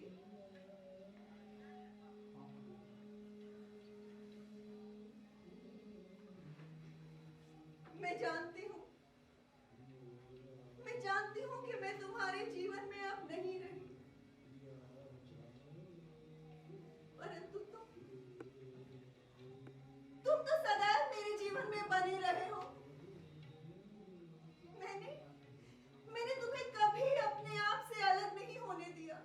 मैं जानती हूँ कि मैं तुम्हारे जीवन में अब नहीं रही, परंतु तुम तो सदैव मेरे जीवन में बने रहे हो। मैंने तुम्हें कभी अपने आप से अलग नहीं होने दिया।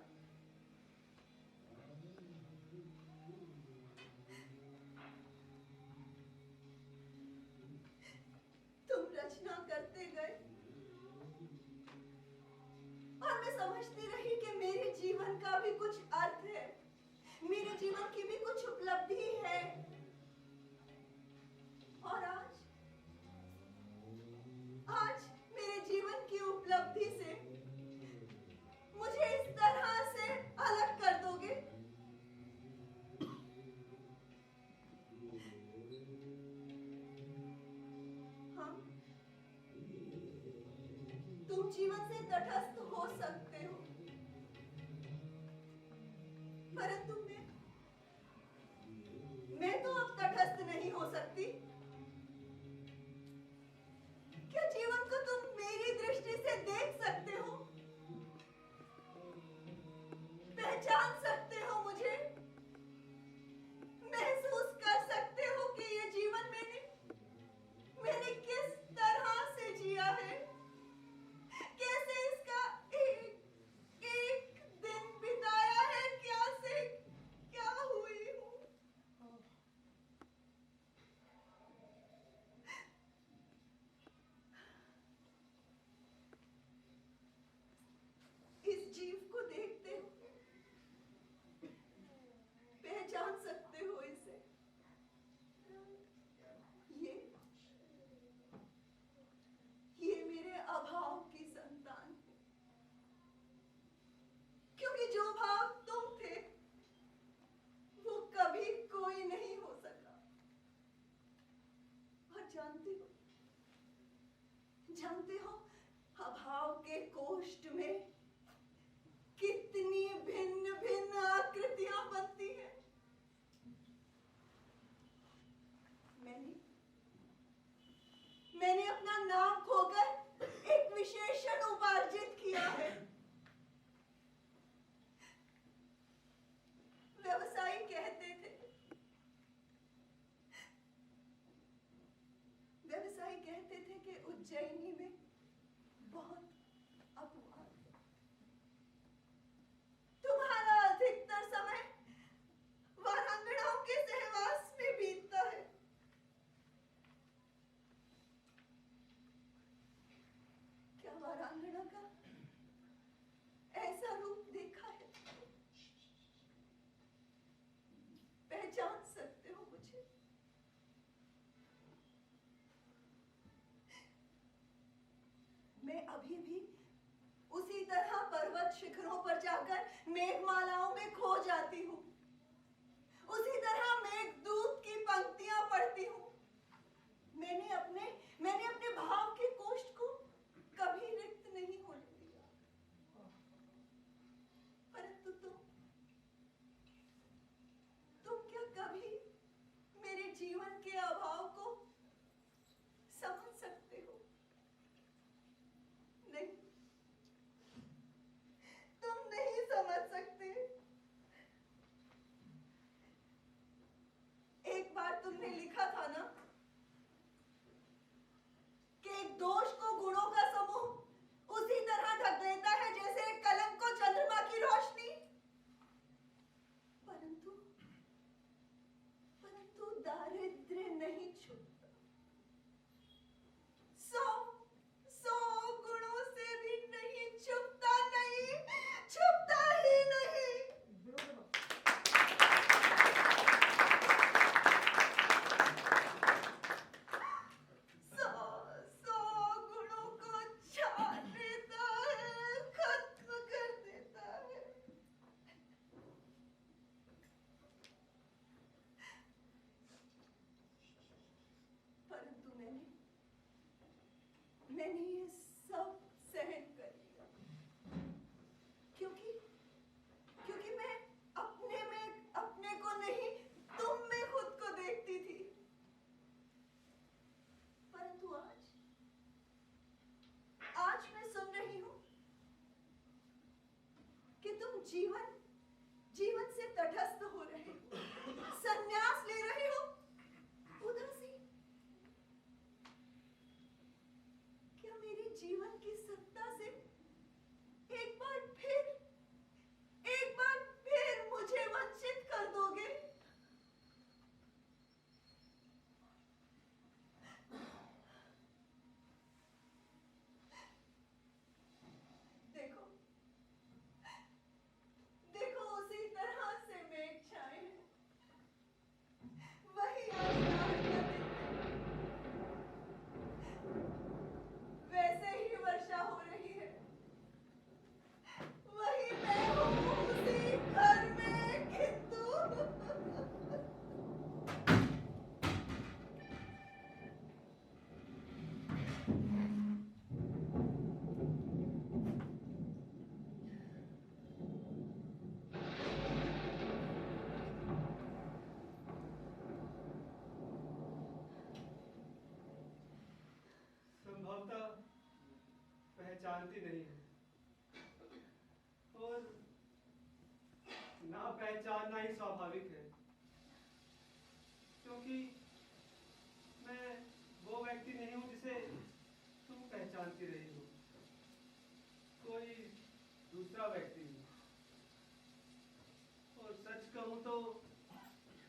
तुम रचना करते गए और मैं समझती रही कि भी कुछ अर्थ है, मेरे जीवन की भी कुछ उपलब्धि है। और आज मेरे जीवन की उपलब्धि से मुझे इस तरह से अलग कर दोगे? हाँ, तुम जीवन से तटस्थ हो सकते हो, परंतु मैं तो अब तटस्थ नहीं हो सकती। क्या जीवन को तुम मेरी दृष्टि से देख सकते हो, पहचान सकते हो मुझे, महसूस कर सकते हो कि ये जीवन मैंने किस तरह से जिया है, कैसे इसका एक एक दिन बिताया है, क्या हुई हूँ। इस जीव को देखते हो, पहचान सकते हो इसे। ये मेरे अभाव की संतान है, क्योंकि जो भाव तुम थे वो कभी कोई नहीं हो सका। और जानते हो अभाव के कोष्ठ में कितनी भिन्न भिन्न आकृतियां बनती हैं। मैंने अपना नाम खोकर एक विशेषण उपार्जित किया है। व्यवसायी कहते थे कि उज्जैनी में बहुत अपवाद है। तुम्हारा अधिकतर समय वारांगनाओं के सहवास में बीतता है। क्या वारांगना का ऐसा रूप देखा है? पहचान सकते हो मुझे? मैं अभी भी उसी तरह पर्वत शिखरों पर जाकर मेघमालाओं में खो जाती हूँ, उसी तरह मेघदूत की पंक्तियां पढ़ती हूँ। मैंने अपने भाव के कोष्ठ को कभी रिक्त नहीं होने दिया। परंतु तुम क्या कभी मेरे जीवन के अभाव को समझ सकते हो? नहीं, तुम नहीं समझ सकते। एक बार तुमने लिखा था ना कि एक दोष को गुणों का समूह उसी तरह ढक लेता है जैसे एक कलंक को चंद्रमा की रोशनी। परंतु दारिद्र्य नहीं छुपता। 100 गुणों से भी नहीं छुपता, नहीं छुपता ही नहीं। 100 गुणों को छान देता है, खत्म कर देता है। परंतु मैंने ये सब सहन कर लिया, क्योंकि मैं अपने को नहीं, तुम में खुद को देखती थी। परंतु आज मैं सुन रही हूं कि तुम जीवन से तटस्थ हो रहे हो, संन्यास ले रहे हो। उदासी क्या मेरे जीवन की सत्ता से एक बार फिर मुझे वंचित कर दोगे? देखो
पहचानती नहीं है, और ना पहचानना ही स्वाभाविक है, क्योंकि मैं वो व्यक्ति नहीं हूं जिसे तुम पहचानती रही हो, कोई दूसरा व्यक्ति हूं। और सच कहूं तो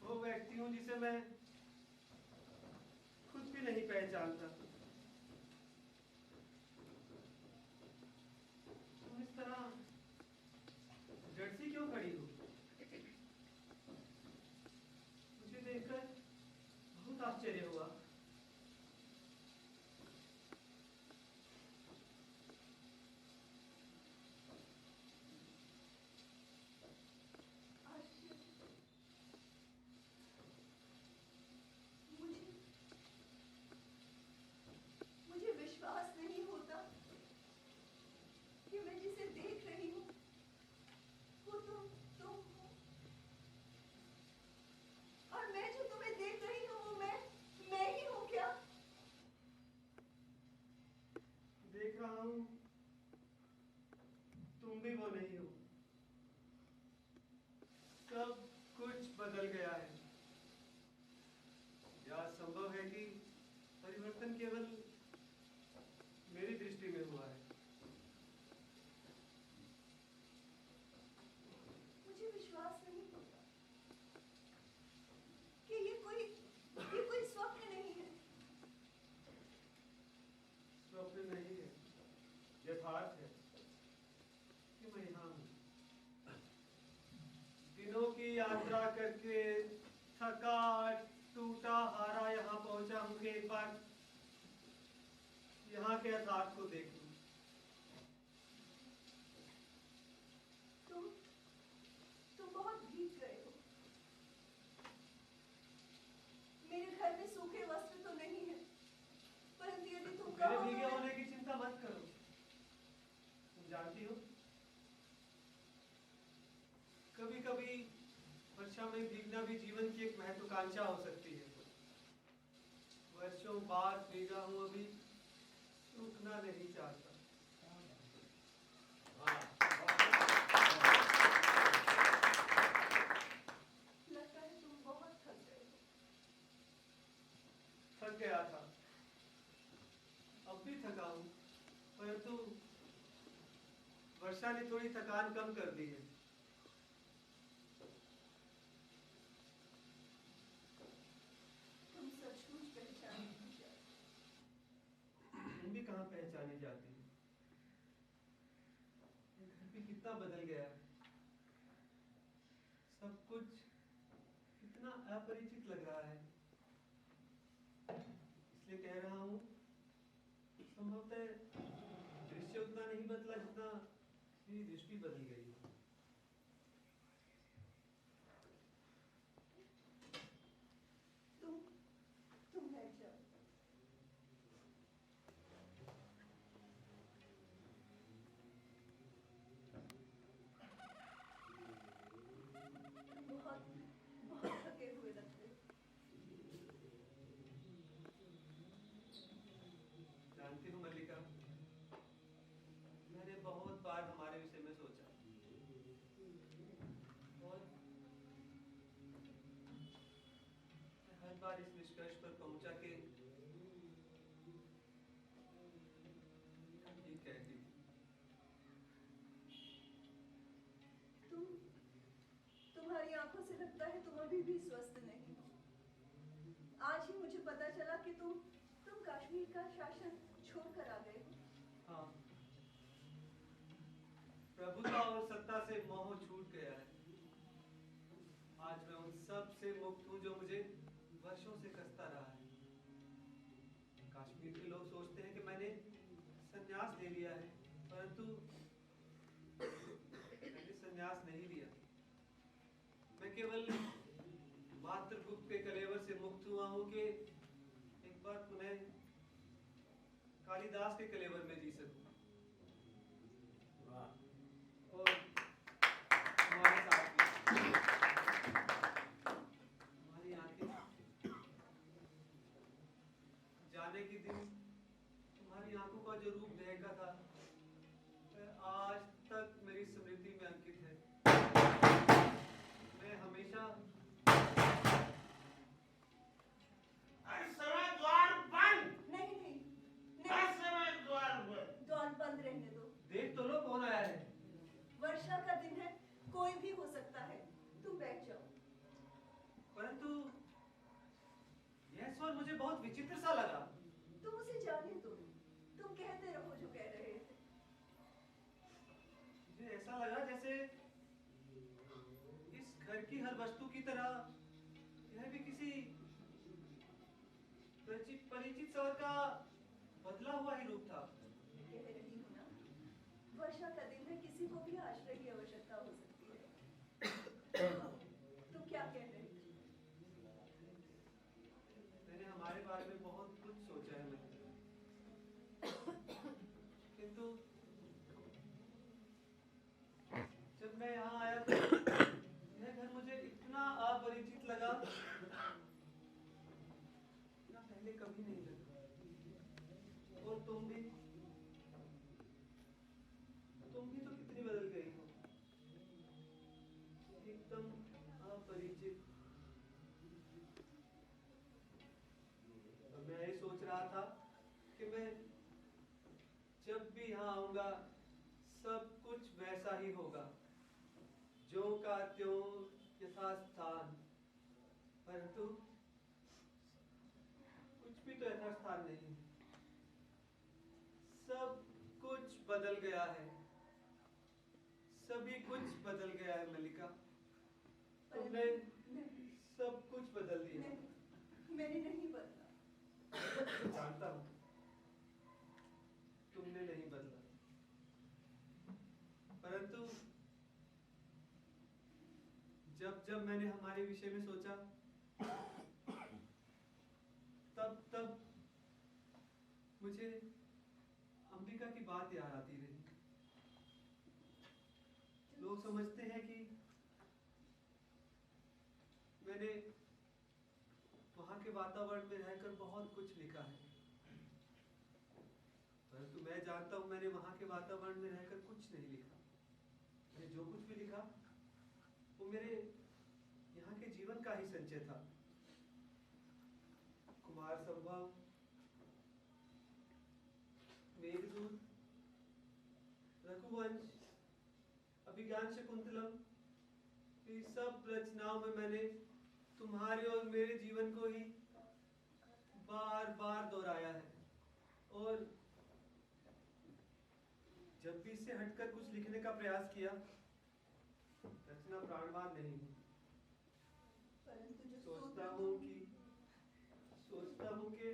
वो व्यक्ति हूं जिसे मैं खुद भी नहीं पहचानता। तुम इस तरह जर्सी क्यों खड़ी हो? मुझे देखकर बहुत आश्चर्य हुआ।
आश्चर्य। मुझे मुझे विश्वास नहीं होता कि मैं जिसे देख रही हूँ वो तुम हो, और मैं जो तुम्हें देख रही हूँ वो मैं ही हूँ क्या?
देख रहा हूं, तुम भी वो नहीं हो। सब कुछ बदल गया है। यह संभव है कि परिवर्तन केवल मेरी दृष्टि में हुआ है।
मुझे विश्वास नहीं होता कि ये कोई स्वप्न नहीं है।
स्वप्न नहीं है, यथार्थ है कि मैं यहाँ हूँ। दिनों की यात्रा करके थका टूटा हारा यहाँ पहुंचा हूँ कि एक बार यहाँ के यथार्थ को देख लूं।
तुम बहुत भीग गए हो। मेरे घर में सूखे वस्त्र तो नहीं है, परंतु यदि तुम
मेरे
कहो तो
भीगे
मैं-
होने की चिंता मत करो। तुम जानती हो, कभी कभी वर्षा में भीगना भी जीवन की एक महत्वाकांक्षा हो सकती है। वर्षों बाद भीगा हूं, अभी रुकना नहीं चाहता।
लगता है तुम बहुत थक गए हो।
थक गया था, अब भी थका हूं, परंतु वर्षा ने थोड़ी थकान कम कर दी है।
तुम सचमुच पहचाने नहीं जाते।
तुम भी कहाँ पहचानी जाती है? ये घर भी कितना बदल गया है। सब कुछ कितना अपरिचित लग रहा है। इसलिए कह रहा हूँ, संभवतः दृश्य उतना नहीं बदला जितना मेरी दृष्टि बदल गई।
तुम बैठ जाओ। बहुत बहुत थके हुए लगते हो।
जानती हो मल्लिका, मैंने बहुत बार हमारे विषय में सोचा, और मैं हर बार इस निष्कर्ष पर पहुंचा कि ठीक कहती थी।
तुम्हारी आंखों से लगता है तुम अभी भी स्वस्थ नहीं हो। आज ही मुझे पता चला कि तुम कश्मीर का शासन छोड़कर आ गए हो।
हाँ, प्रभुता और सत्ता से मोह छूट गया है। आज मैं उन सब से मुक्त हूँ जो मुझे वर्षों से कसता रहा है। कश्मीर के लोग सोचते हैं कि मैंने संन्यास ले लिया है, परंतु मैंने संन्यास नहीं लिया। मैं केवल मातृगुप्त के कलेवर से मुक्त हुआ हूँ कि एक बार पुनः कालिदास के कलेवर में जी सकूं। और तुम्हारे साथ भी। तुम्हारी आंखें, जाने के दिन तुम्हारी आंखों का जो रूप महका था, आज तक मेरी स्मृति में अंकित है। मैं हमेशा
हर समय द्वार बंद।
नहीं नहीं
हर
नहीं,
समय द्वार बंद।
द्वार बंद रहने दो।
देख तो लो कौन आया है।
वर्षा का दिन है, कोई भी हो सकता है। तुम बैठ जाओ।
परंतु यह स्वर मुझे बहुत विचित्र सा लगा।
तुम उसे जाने दो, तुम कहते रहो जो कह रहे थे।
मुझे ऐसा लगा जैसे इस घर की हर वस्तु की तरह यह भी किसी परिचित स्वर का बदला हुआ ही रूप था।
कह रही हूँ ना, वर्षा का दिन है, किसी को भी आश्रय की आवश्यकता हो सकती है। तुम क्या कह रहे थे?
मैंने हमारे बारे में बहुत कुछ सोचा है मलिका, किंतु जब मैं यहाँ आया तो यह घर मुझे इतना अपरिचित लगा, इतना पहले कभी नहीं लगा। और तुम भी तो कितनी बदल गई हो, एकदम अपरिचित। मैं ये सोच रहा था कि मैं जब भी यहाँ आऊंगा सब कुछ वैसा ही होगा, ज्यों का त्यों यथास्थान। परंतु कुछ भी तो यथास्थान नहीं, सब कुछ बदल गया है, सभी कुछ बदल गया है मलिका। तुमने सब कुछ बदल दिया।
नहीं, मैंने नहीं बदला।
जानता हूँ तुमने नहीं बदला, परंतु जब जब मैंने हमारे विषय में सोचा तब मुझे अंबिका की बात याद आती रही। लोग समझते हैं कि मैंने वहां के वातावरण में रहकर बहुत कुछ लिखा है, परंतु मैं जानता हूं मैंने वहां के वातावरण में रहकर कुछ नहीं लिखा। मैंने जो कुछ भी लिखा वो मेरे यहाँ के जीवन का ही संचय था। कुमार संभव, मेघदूत, रघुवंश, अभिज्ञान शकुंतलम, ये सब रचनाओं में मैंने तुम्हारे और मेरे जीवन को ही बार बार दोहराया है। और जब भी इससे हटकर कुछ लिखने का प्रयास किया, रचना प्राणवान नहीं हुई।
परंतु जो
सोचता हूँ कि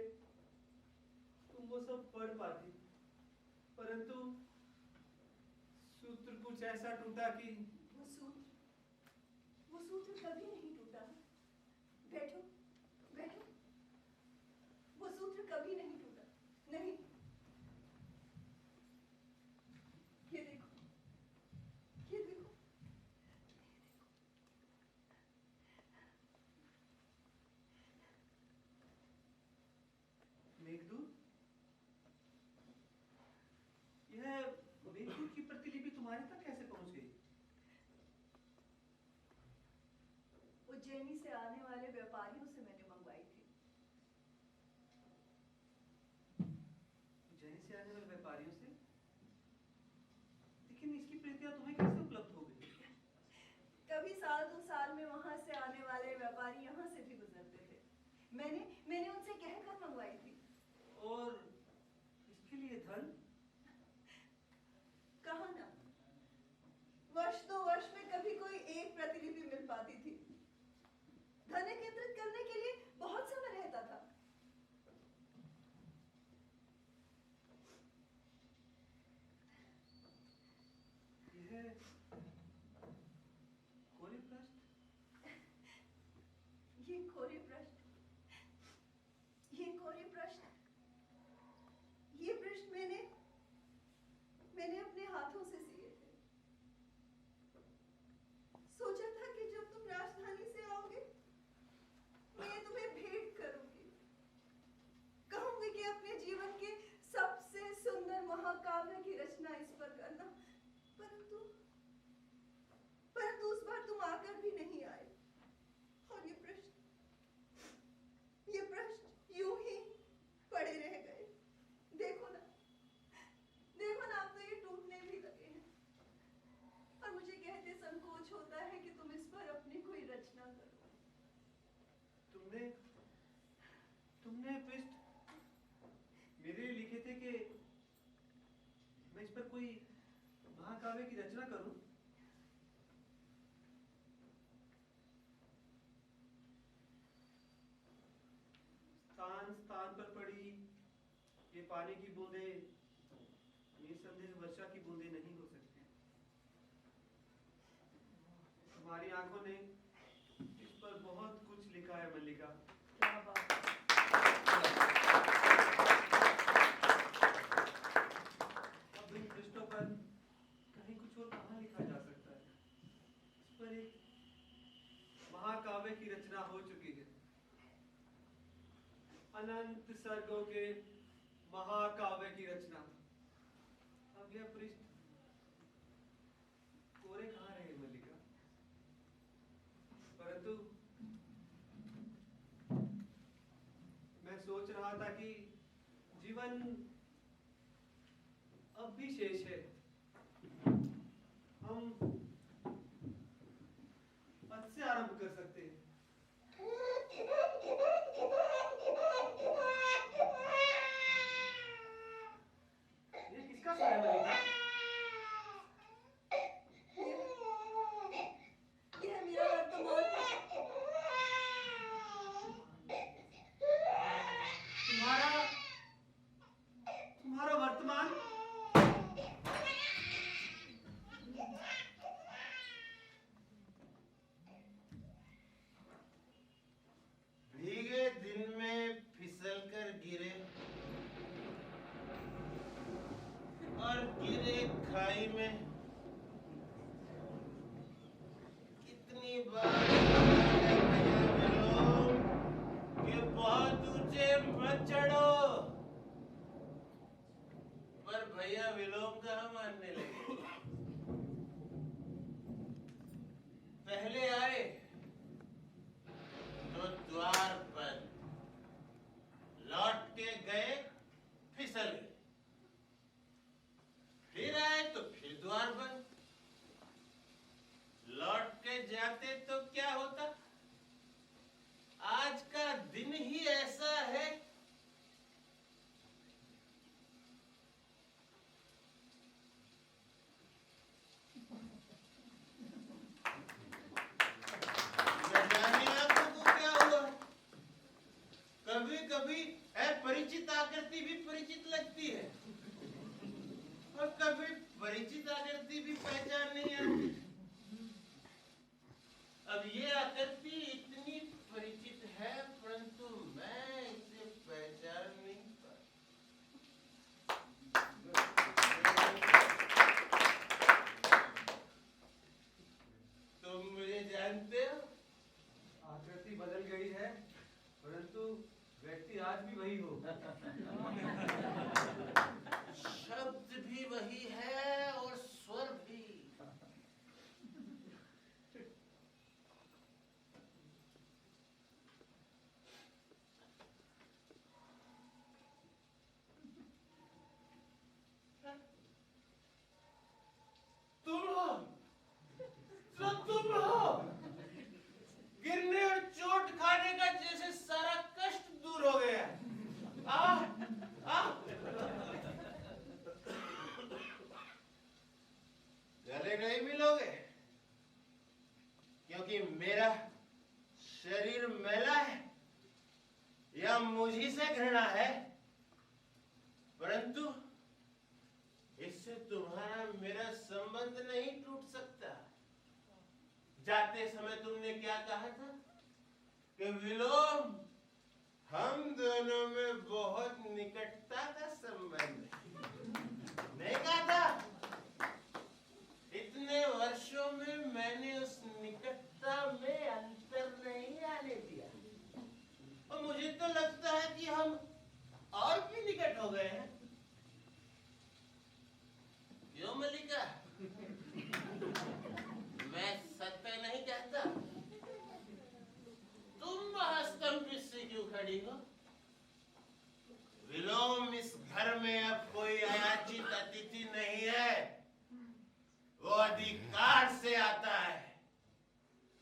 तुम वो सब पढ़ पाती, परंतु सूत्र कुछ ऐसा टूटा कि
वो सूत्र कभी नहीं टूटा। बैठो बैठो, वो सूत्र कभी नहीं टूटा। नहीं, ये देखो, ये देखो,
मेघदूत, यह मेघदूत की प्रतिलिपि तुम्हारे तक कैसे पहुंच गई?
उज्जैनी से आने वाले व्यापारियों से मैंने मंगवाई थी।
उज्जैन से आने वाले व्यापारियों से? लेकिन इसकी प्रतियां तुम्हें कैसे उपलब्ध हो गई?
कभी साल दो साल में वहां से आने वाले व्यापारी यहाँ से भी गुजरते थे। मैंने उनसे कहकर मंगवाई थी।
और इसके लिए धन?
कहा ना, वर्ष दो वर्ष में कभी कोई एक प्रतिलिपि मिल पाती थी। धन एकत्रित करने के लिए बहुत समय रहता था।
यह कोरे पृष्ठ?
ये कोरे पृष्ठ
तुमने पृष्ठ मेरे लिए लिखे थे कि मैं इस पर कोई महाकाव्य की रचना करूं। स्थान स्थान पर पड़ी ये पानी की बूंदे निसंदेह वर्षा की बूंदे नहीं हो सकती। तुम्हारी आंखों ने इस पर बहुत कुछ लिखा है मल्लिका।
क्या बात है।
अब इन पृष्ठों पर कहीं कुछ और कहाँ लिखा जा सकता है। इस पर एक महाकाव्य की रचना हो चुकी है। अनंत सर्गों के महाकाव्य की रचना। अब यह पृष्ठ कोरे कहाँ रहे मल्लिका। परंतु मैं सोच रहा था कि जीवन अब भी शेष है। हम आज से आरंभ कर सकते हैं। ये किसका स्वर है मल्लिका?
यह मेरा वर्तमान है।
तुम्हारा वर्तमान?
भीगे दिन में फिसल कर गिरे और गिरे खाई में। कितनी बार भैया विलोम कि बहुत ऊंचे मत चढ़ो, पर भैया विलोम कहाँ मानने लगे। पहले आए तो द्वार पर, लौट के गए फिसल गए, फिर आए तो फिर द्वार बंद। लौट के जाते तो क्या होता। आज का दिन ही ऐसा है। न जाने आपको को क्या हुआ। कभी कभी अपरिचित आकृति भी परिचित लगती है और कभी परिचित आकृति भी पहचान नहीं आती। अब ये आकृति इतनी परिचित है परंतु मैं इसे पहचान नहीं पा। तुम मुझे जानते हो।
आकृति बदल गई है परंतु व्यक्ति आज भी वही हो।
शब्द भी वही है और स्वर भी। तुम हो तो तुम हो। गिरने और चोट खाने का जैसे सारा कष्ट दूर हो गया। आ, आ। गले नहीं मिलोगे क्योंकि मेरा शरीर मैला है या मुझी से घृणा है, परंतु इससे तुम्हारा मेरा संबंध नहीं टूट सकता। जाते समय तुमने क्या कहा था कि विलोम हम दोनों में बहुत निकटता का संबंध है। नहीं कहा था। इतने वर्षों में मैंने उस निकटता में अंतर नहीं आने दिया और मुझे तो लगता है कि हम और भी निकट हो गए हैं। क्यों मल्लिका? मैं सत्य नहीं कहता। तुम महास्तंभित से क्यों खड़ी हो? विलोम इस घर में अब कोई अयाचित अतिथि नहीं है। वो अधिकार से आता है।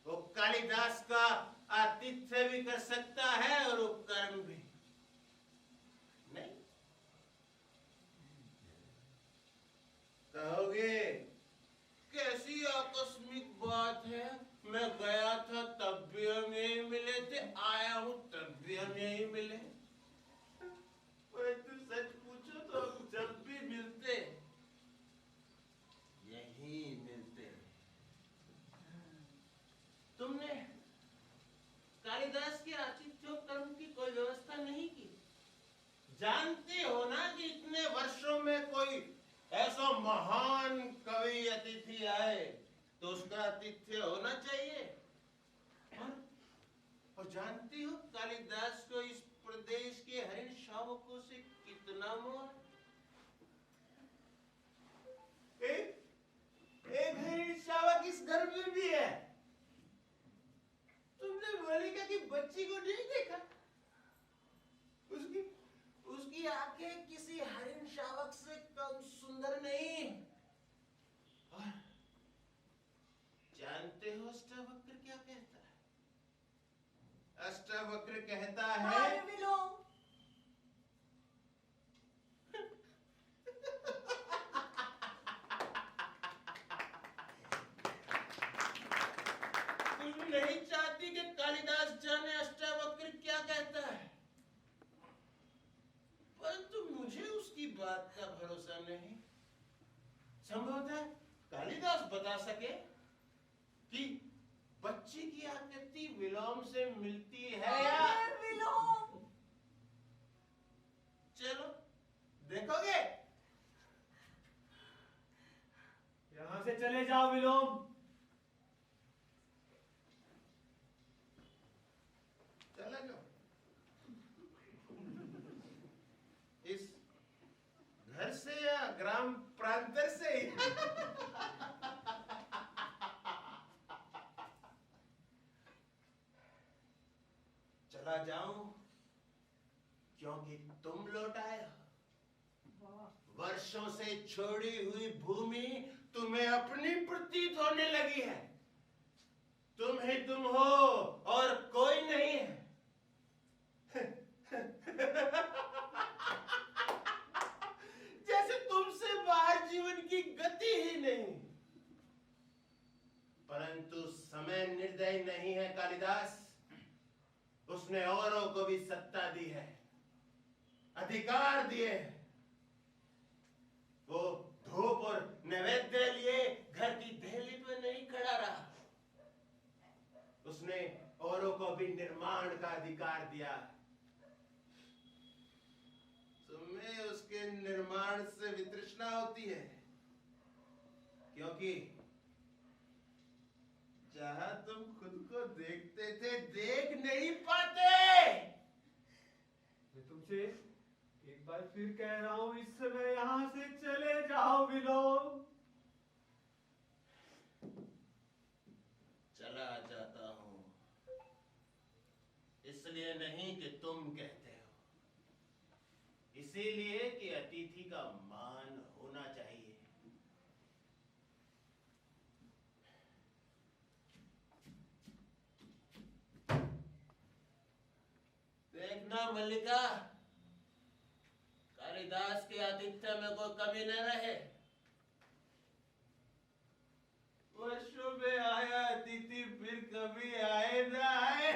वो कालिदास का आतिथ्य भी कर सकता है और उपकर्म भी। नहीं कहोगे कैसी आकस्मिक बात है, मैं गया था तब भी हम यही मिले थे, आया हूं तब भी हम यही मिले। परंतु सच पूछो तो हम जब भी मिलते यही मिलते। तुमने कालिदास के आतिथ्योपकर्म की कोई व्यवस्था नहीं की। जानते हो ना कि इतने वर्षों में कोई ऐसा महान कवि अतिथि आए तो उसका आतिथ्य होना चाहिए। और जानती हो कालिदास को इस प्रदेश के हरिण शावकों से कितना मोह है। एक हरिण शावक इस घर में भी है। तुमने मल्लिका की बच्ची को नहीं देखा? उसकी आंखें किसी हरिण शावक से कम सुंदर नहीं। और जानते हो अष्टावक्र क्या कहता है? अष्टावक्र कहता है
विलोम।
तुम नहीं चाहती कि कालिदास जाने अष्टावक्र क्या कहता है, परंतु मुझे उसकी बात का भरोसा नहीं। संभवतः कालिदास बता सके कि बच्ची की आकृति विलोम से मिलती है या
विलोम।
चलो देखोगे?
यहां से चले जाओ विलोम।
चला जाओ। इस घर से या ग्राम प्रांतर से ही? चला जाऊं क्योंकि तुम लौट आए हो। वर्षों से छोड़ी हुई भूमि तुम्हें अपनी प्रतीत होने लगी है। तुम ही तुम हो और कोई नहीं है। जैसे तुमसे बाहर जीवन की गति ही नहीं। परंतु समय निर्दयी नहीं है कालिदास। उसने औरों को भी सत्ता दी है, अधिकार दिए हैं। वो धूप और नैवेद्य लिए घर की देहली पर नहीं खड़ा रहा। उसने औरों को भी निर्माण का अधिकार दिया। तुम्हें उसके निर्माण से वितृष्णा होती है, क्योंकि जहां तुम खुद को देखते थे देख नहीं पाते।
मैं तुमसे एक बार फिर कह रहा हूं, इस समय यहां से चले जाओ विलोम।
चला जाता हूं, इसलिए नहीं कि तुम कहते हो, इसीलिए कि अतिथि का मान होना चाहिए। देखना मल्लिका, कालिदास के आतिथ्य में कोई कमी न रहे। वर्षों में आया अतिथि फिर कभी आए न आए।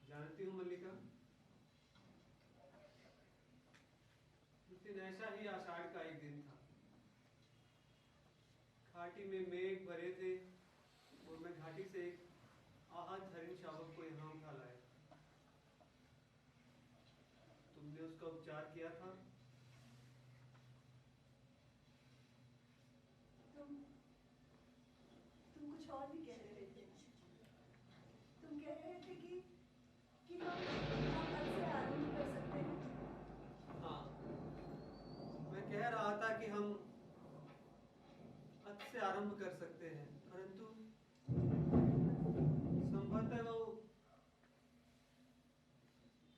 जानती हूँ मल्लिका, उस दिन ऐसा ही आषाढ़ का एक दिन था। घाटी में मेघ भरे थे और मैं घाटी से एक आहत हरिण शावक को यहाँ उठा लाया। तुमने उसका उपचार किया था।
तुम कुछ और भी कह रहे थे। तुम कह रहे थे कि हम कल से आरंभ कर सकते हैं।
हाँ, मैं कह रहा था कि हम आज से आरंभ कर सकते हैं, परंतु संभवतः वो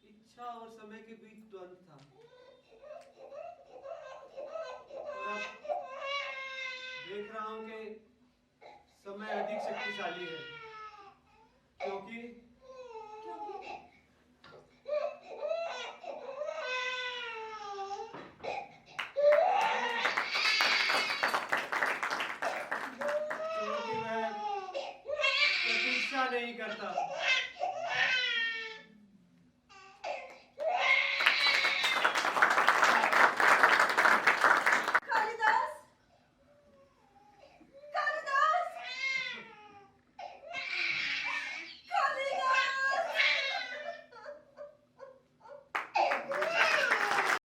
इच्छा और समय के बीच द्वंद्व था। और अब देख रहा हूं कि समय अधिक शक्तिशाली है, क्योंकि मैं प्रतीक्षा नहीं करता।